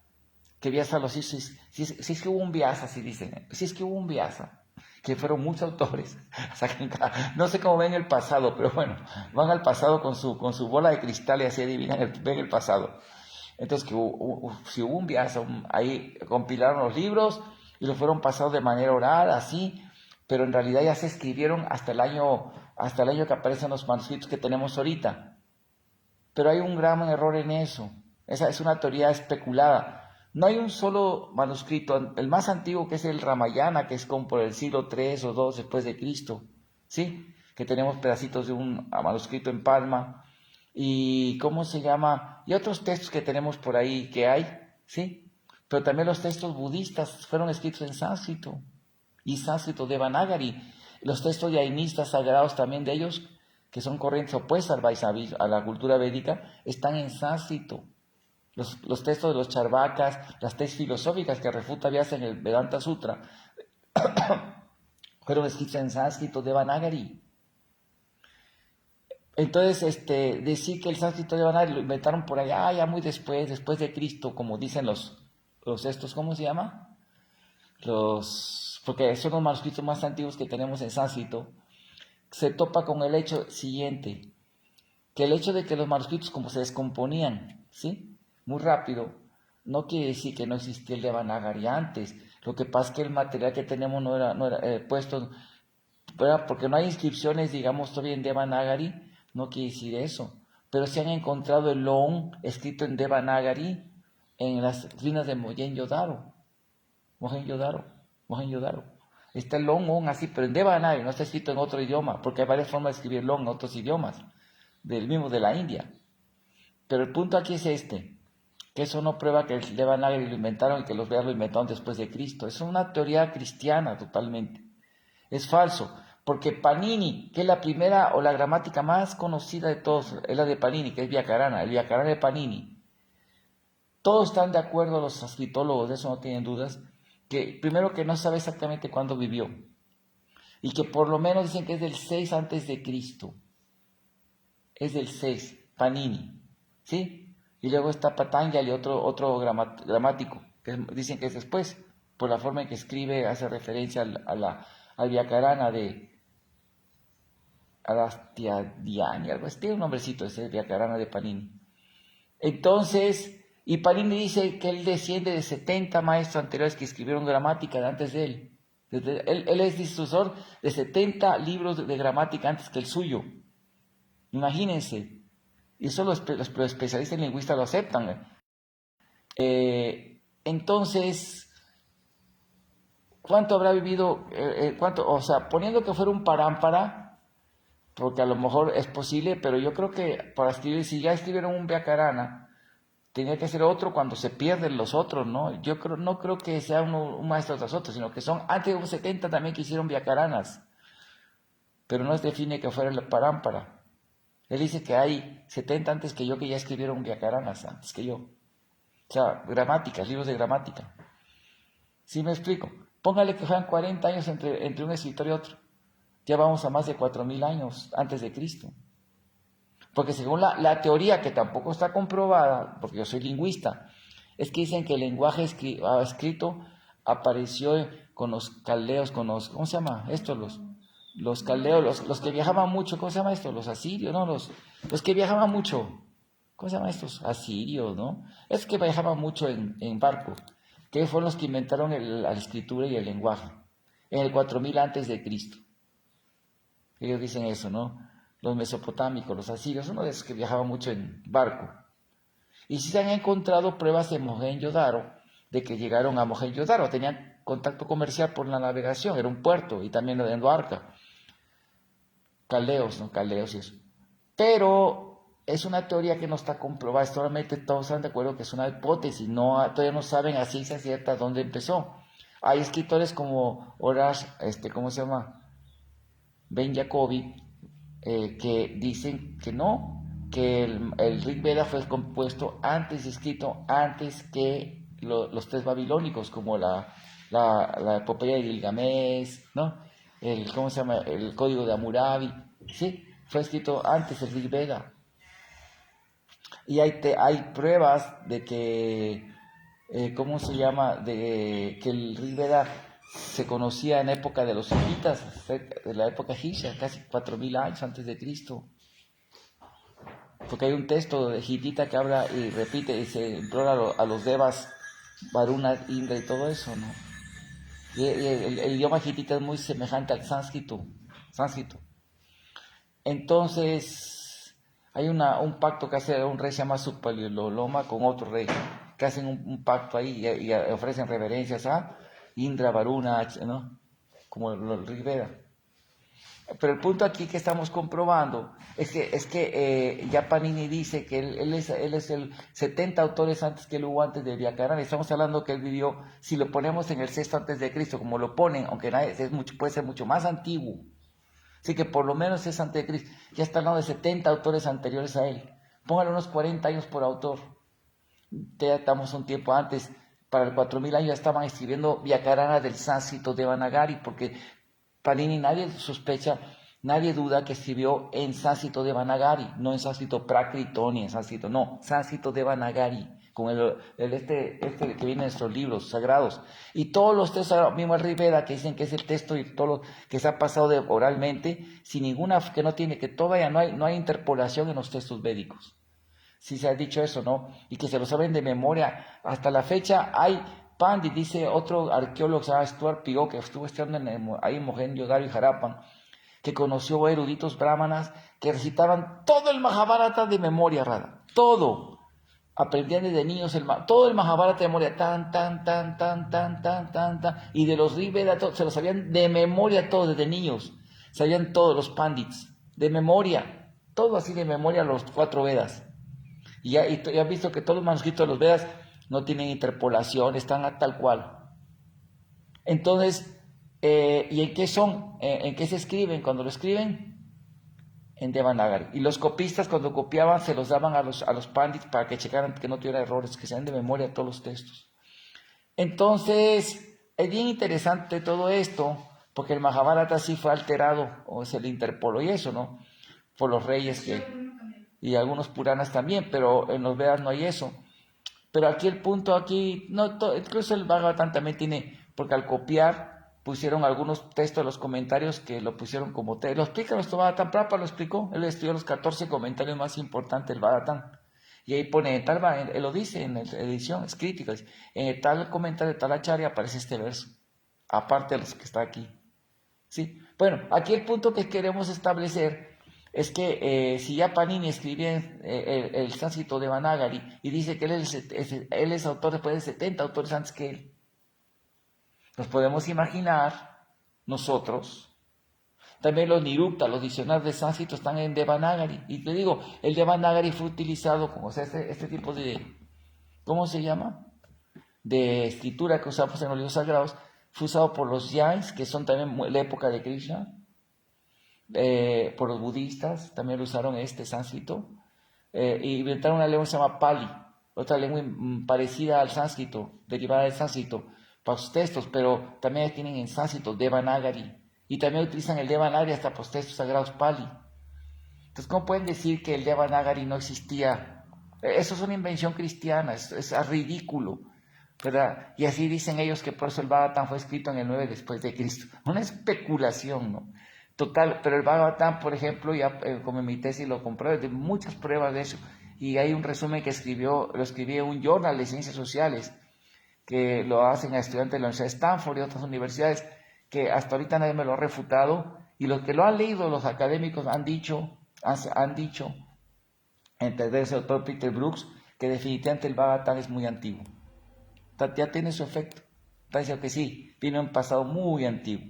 que Vyasa los hizo, si es que hubo un Vyasa, así dicen, si es que hubo un Vyasa, que fueron muchos autores, no sé cómo ven el pasado, pero bueno, van al pasado con su bola de cristal y así adivinan, ven el pasado. Entonces, si hubo un Vyasa, ahí compilaron los libros y los fueron pasados de manera oral, así, pero en realidad ya se escribieron hasta el año que aparecen los manuscritos que tenemos ahorita. Pero hay un gran error en eso. Esa es una teoría especulada. No hay un solo manuscrito, el más antiguo que es el Ramayana, que es como por el siglo III o II después de Cristo, ¿sí? Que tenemos pedacitos de un manuscrito en palma. Y ¿cómo se llama? Y otros textos que tenemos por ahí que hay, ¿sí? Pero también los textos budistas fueron escritos en sánscrito, y sánscrito Devanagari. Los textos jainistas sagrados también de ellos, que son corrientes opuestas a la cultura védica, están en sánscrito. Los textos de los charvakas, las tesis filosóficas que refuta Vyasa en el Vedanta Sutra, fueron escritos en sánscrito Devanagari. Entonces, decir que el sánscrito Devanagari lo inventaron por allá, ya muy después de Cristo, como dicen los estos, ¿cómo se llama? Porque son los manuscritos más antiguos que tenemos en sánscrito, se topa con el hecho siguiente, que el hecho de que los manuscritos como se descomponían, ¿sí? Muy rápido, no quiere decir que no existía el Devanagari antes. Lo que pasa es que el material que tenemos no era puesto, porque no hay inscripciones, digamos, todavía en Devanagari, no quiere decir eso. pero se han encontrado el Loon escrito en Devanagari en las ruinas de Mohenjo-Daro. Mohenjo-Daro. Está el Loon así, pero en Devanagari, no está escrito en otro idioma, porque hay varias formas de escribir Loon en otros idiomas, del mismo de la India. Pero el punto aquí es que eso no prueba que el Devanagari lo inventaron y que los Vedas lo inventaron después de Cristo. Es una teoría cristiana totalmente. Es falso, porque Panini, que es la primera o la gramática más conocida de todos, es la de Panini, que es Vyakarana, el Vyakarana de Panini. Todos están de acuerdo, los escritólogos, de eso no tienen dudas, que primero que no sabe exactamente cuándo vivió, y que por lo menos dicen que es del 6 antes de Cristo. Es del 6, Panini, ¿sí? Y luego está Patanjali, otro gramático, que dicen que es después, por la forma en que escribe, hace referencia al Vyakarana de Alastiadiani, algo así, tiene un nombrecito ese Vyakarana de Panini. Entonces, y Panini dice que él desciende de 70 maestros anteriores que escribieron gramática antes de él. Él es difusor de 70 libros de gramática antes que el suyo. Imagínense. Y eso los especialistas en lingüística lo aceptan. Entonces, ¿cuánto habrá vivido? O sea, poniendo que fuera un parámpara, porque a lo mejor es posible, pero yo creo que para escribir, si ya escribieron un Vyakarana, tenía que ser otro cuando se pierden los otros, ¿no? Yo no creo que sea un maestro tras otro, sino que son, antes de 70 también que hicieron Vyakaranas, pero no se define que fuera el parámpara. Él dice que hay 70 antes que yo que ya escribieron Vyakaranas, antes que yo. O sea, gramáticas, libros de gramática. ¿Sí me explico? Póngale que fueran 40 años entre un escritor y otro. Ya vamos a más de 4.000 años antes de Cristo. Porque según la teoría, que tampoco está comprobada, porque yo soy lingüista, es que dicen que el lenguaje escrito apareció con los caldeos, ¿cómo se llama? Los caldeos, los que viajaban mucho, ¿cómo se llama esto? Los asirios, ¿no? Los que viajaban mucho, ¿cómo se llama estos? Asirios, ¿no? Es que viajaban mucho en barco, que fueron los que inventaron la escritura y el lenguaje, en el 4000 antes de Cristo. Ellos dicen eso, ¿no? Los mesopotámicos, los asirios, uno de esos que viajaban mucho en barco. Y sí se han encontrado pruebas de Mohenjo-Daro, de que llegaron a Mohenjo-Daro, tenían contacto comercial por la navegación, era un puerto, y también lo de Endoarca. Caldeos, ¿no? Caldeos y eso. Pero es una teoría que no está comprobada, solamente todos están de acuerdo que es una hipótesis, todavía no saben a ciencia cierta dónde empezó. Hay escritores como Horace, ¿cómo se llama? Ben Jacobi, que dicen que no, que el Rig Veda fue compuesto escrito antes que los tres babilónicos, como la epopeya de Gilgamesh, ¿no? ¿Cómo se llama? El código de Hammurabi, ¿sí? Fue escrito antes el Rig Veda. Y hay pruebas de que, ¿cómo se llama? De que el Rig Veda se conocía en época de los hititas, de la época egipcia, casi 4.000 años antes de Cristo. Porque hay un texto de hitita que habla y repite y se implora a los devas, Varuna, Indra y todo eso, ¿no? Y el idioma hitita es muy semejante al sánscrito. Entonces, hay un pacto que hace un rey, se llama Supaliloloma, con otro rey, que hacen un pacto ahí y ofrecen reverencias a Indra, Varuna, ¿no? Como el Rig Veda. Pero el punto aquí que estamos comprobando es que ya Panini dice que él es el 70 autores antes que él hubo antes de Vyakarana. Estamos hablando que él vivió, si lo ponemos en el 6 antes de Cristo, como lo ponen, aunque puede ser mucho más antiguo. Así que por lo menos es antes de Cristo. Ya está hablando de 70 autores anteriores a él. Póngale unos 40 años por autor. Ya estamos un tiempo antes. Para el 4000 años ya estaban escribiendo Vyakarana del sánscrito Devanagari, porque Panini nadie sospecha, nadie duda que escribió en sánscrito Devanagari, no en sánscrito Prakrito ni en sánscrito, no, sánscrito Devanagari, con el que viene en nuestros libros sagrados. Y todos los textos, mismo el Rig Veda, que dicen que es el texto y todo lo que se ha pasado oralmente, sin ninguna, que no tiene, que todavía no hay interpolación en los textos védicos. Sí se ha dicho eso, ¿no? Y que se lo saben de memoria. Hasta la fecha hay Pandit, dice otro arqueólogo, Stuart Pigot, que estuvo estudiando ahí en Mohenjo-Daro y Harappan, que conoció eruditos brahmanas que recitaban todo el Mahabharata de memoria, Radha, todo. Aprendían desde niños todo el Mahabharata de memoria, y de los Rig-Veda se lo sabían de memoria todos desde niños, sabían todos los pandits, de memoria, todo así de memoria los 4 Vedas. Y ya has visto que todos los manuscritos de los Vedas no tienen interpolación, están a tal cual. Entonces, ¿y en qué son? ¿En qué se escriben? Cuando lo escriben, en Devanagari. Y los copistas, cuando copiaban, se los daban a los pandits para que checaran que no tuviera errores, que sean de memoria todos los textos. Entonces, es bien interesante todo esto, porque el Mahabharata sí fue alterado, o se le interpoló y eso, ¿no? Por los reyes y algunos Puranas también, pero en los Vedas no hay eso. Pero aquí el punto, no, incluso el Bhagavatam también tiene, porque al copiar pusieron algunos textos de los comentarios que lo pusieron como texto. Lo explica nuestro Bhagavatam, Prabhupada lo explicó, él estudió los 14 comentarios más importantes del Bhagavatam. Y ahí pone, él lo dice en la edición, es crítica, en tal comentario de tal acharya aparece este verso, aparte de los que está aquí. ¿Sí? Bueno, aquí el punto que queremos establecer es que si ya Panini escribía el sánscrito de Devanagari y dice que él es autor después de 70 autores antes que él, nos podemos imaginar nosotros, también los Nirukta, los diccionarios de sánscrito están en Devanagari, y te digo, el Devanagari fue utilizado como, o sea, este tipo de, ¿cómo se llama? De escritura que usamos en los libros sagrados, fue usado por los Jains, que son también la época de Krishna, por los budistas, también lo usaron sánscrito, y inventaron una lengua que se llama Pali, otra lengua parecida al sánscrito, derivada del sánscrito, para sus textos, pero también tienen en sánscrito Devanagari, y también utilizan el Devanagari hasta para los textos sagrados Pali. Entonces, ¿cómo pueden decir que el Devanagari no existía? Eso es una invención cristiana, es ridículo, ¿verdad? Y así dicen ellos que por eso el Bhagavatam fue escrito en el 9 después de Cristo. Una especulación, ¿no? Total, pero el Bhagavatam, por ejemplo, ya como en mi tesis lo compré, de muchas pruebas de eso, y hay un resumen que lo escribió un journal de ciencias sociales, que lo hacen a estudiantes de la Universidad de Stanford y otras universidades, que hasta ahorita nadie me lo ha refutado, y los que lo han leído, los académicos han dicho, entre ese autor Peter Brooks, que definitivamente el Bhagavatam es muy antiguo. Ya tiene su efecto. Está diciendo que sí, tiene un pasado muy antiguo,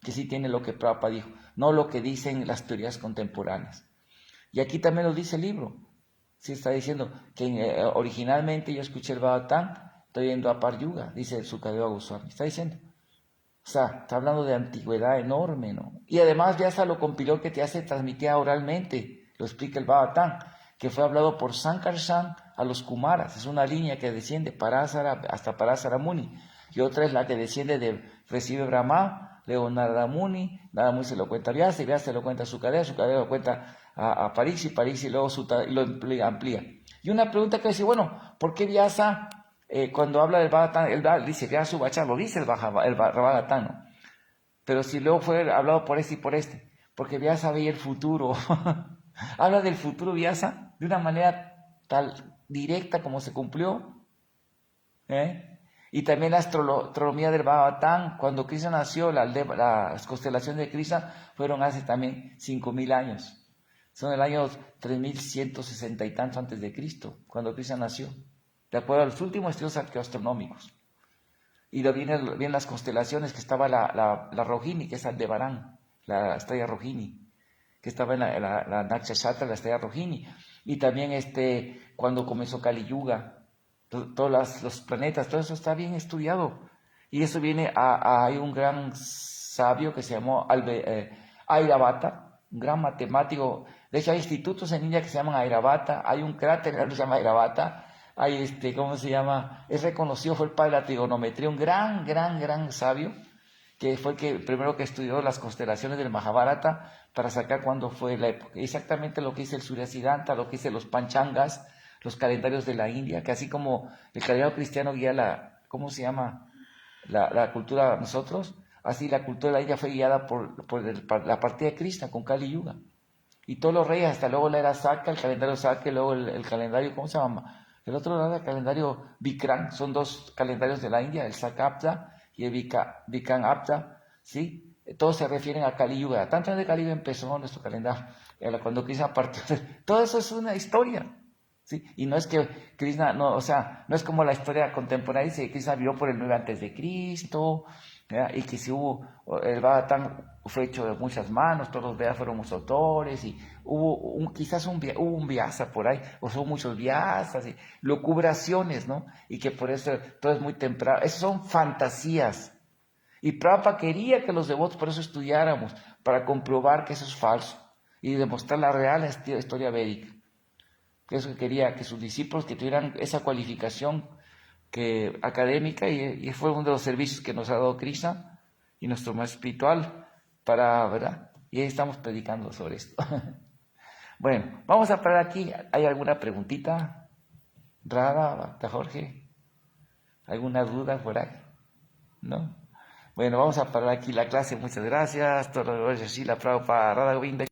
que sí tiene lo que Prabhupada dijo, no lo que dicen las teorías contemporáneas. Y aquí también lo dice el libro. Sí está diciendo que originalmente yo escuché el Bhagavatam, estoy yendo a Par Yuga, dice el Sukadeva Goswami. Está diciendo. O sea, está hablando de antigüedad enorme, ¿no? Y además Vyasa lo compiló que te transmitía oralmente, lo explica el Bhagavatam, que fue hablado por Sankarshan a los Kumaras. Es una línea que desciende hasta Parasara Muni. Y otra es la que desciende recibe Brahma, luego Narada Muni se lo cuenta a Vyasa, y Vyasa se lo cuenta a Sukadeva lo cuenta a Pariksi, y luego lo amplía. Y una pregunta que dice, bueno, ¿por qué Vyasa, cuando habla del Bhagavatam, él dice Vyasa Vacha, lo dice el Bhagavatam, ¿no? Pero si luego fue hablado por este y por este, porque Vyasa veía el futuro, habla del futuro Vyasa de una manera tal directa como se cumplió, Y también la astronomía del Bhagavatam, cuando Krishna nació, las constelaciones de Krishna fueron hace también 5,000 años. Son el año 3160 y tantos antes de Cristo, cuando Krishna nació, de acuerdo a los últimos estudios arqueoastronómicos. Y vienen las constelaciones, que estaba la Rohini, que es Aldebarán, la estrella Rohini, que estaba en la Nakshatra, la estrella Rohini. Y también cuando comenzó Kali Yuga, todos los planetas, todo eso está bien estudiado. Y eso viene hay un gran sabio que se llamó Airavata, un gran matemático. De hecho, hay institutos en India que se llaman Airavata, hay un cráter que se llama Airavata, hay ¿cómo se llama? Es reconocido, fue el padre de la trigonometría, un gran sabio, que fue el primero que estudió las constelaciones del Mahabharata para sacar cuándo fue la época. Exactamente lo que dice el Surya Siddhanta, lo que dice los Panchangas, los calendarios de la India, que así como el calendario cristiano guía ¿cómo se llama? La cultura de nosotros, así la cultura de la India fue guiada por la partida de Krishna con Kali Yuga. Y todos los reyes, hasta luego la era Saka, el calendario Saka, y luego el calendario, ¿cómo se llama? El otro era el calendario Vikram, son dos calendarios de la India, el Saka Apta y el Vikram Apta, ¿sí? todos se refieren a Kali Yuga. Tanto de Kali Yuga empezó nuestro calendario, cuando Krishna partió. Todo eso es una historia. ¿Sí? Y no es que Krishna, no, o sea, no es como la historia contemporánea, dice que Krishna vivió por el 9 antes de Cristo, ¿ya? Y que si hubo, el Bhagavatam fue hecho de muchas manos, todos los Vedas fueron muchos autores, y hubo quizás hubo un Vyasa por ahí, o son muchos Vyasas, y lucubraciones, ¿no? Y que por eso todo es muy temprano, esas son fantasías. Y Prabhupada quería que los devotos por eso estudiáramos, para comprobar que eso es falso, y demostrar la real historia védica. Que eso quería que sus discípulos que tuvieran esa cualificación académica y fue uno de los servicios que nos ha dado Krishna y nuestro maestro espiritual ¿verdad? Y ahí estamos predicando sobre esto. Bueno, vamos a parar aquí. ¿Hay alguna preguntita? Rada, Bhakta Jorge, ¿alguna duda por ahí? ¿No? Bueno, vamos a parar aquí la clase. Muchas gracias. Todo lo Shila Prabhupada, Radha Govinda.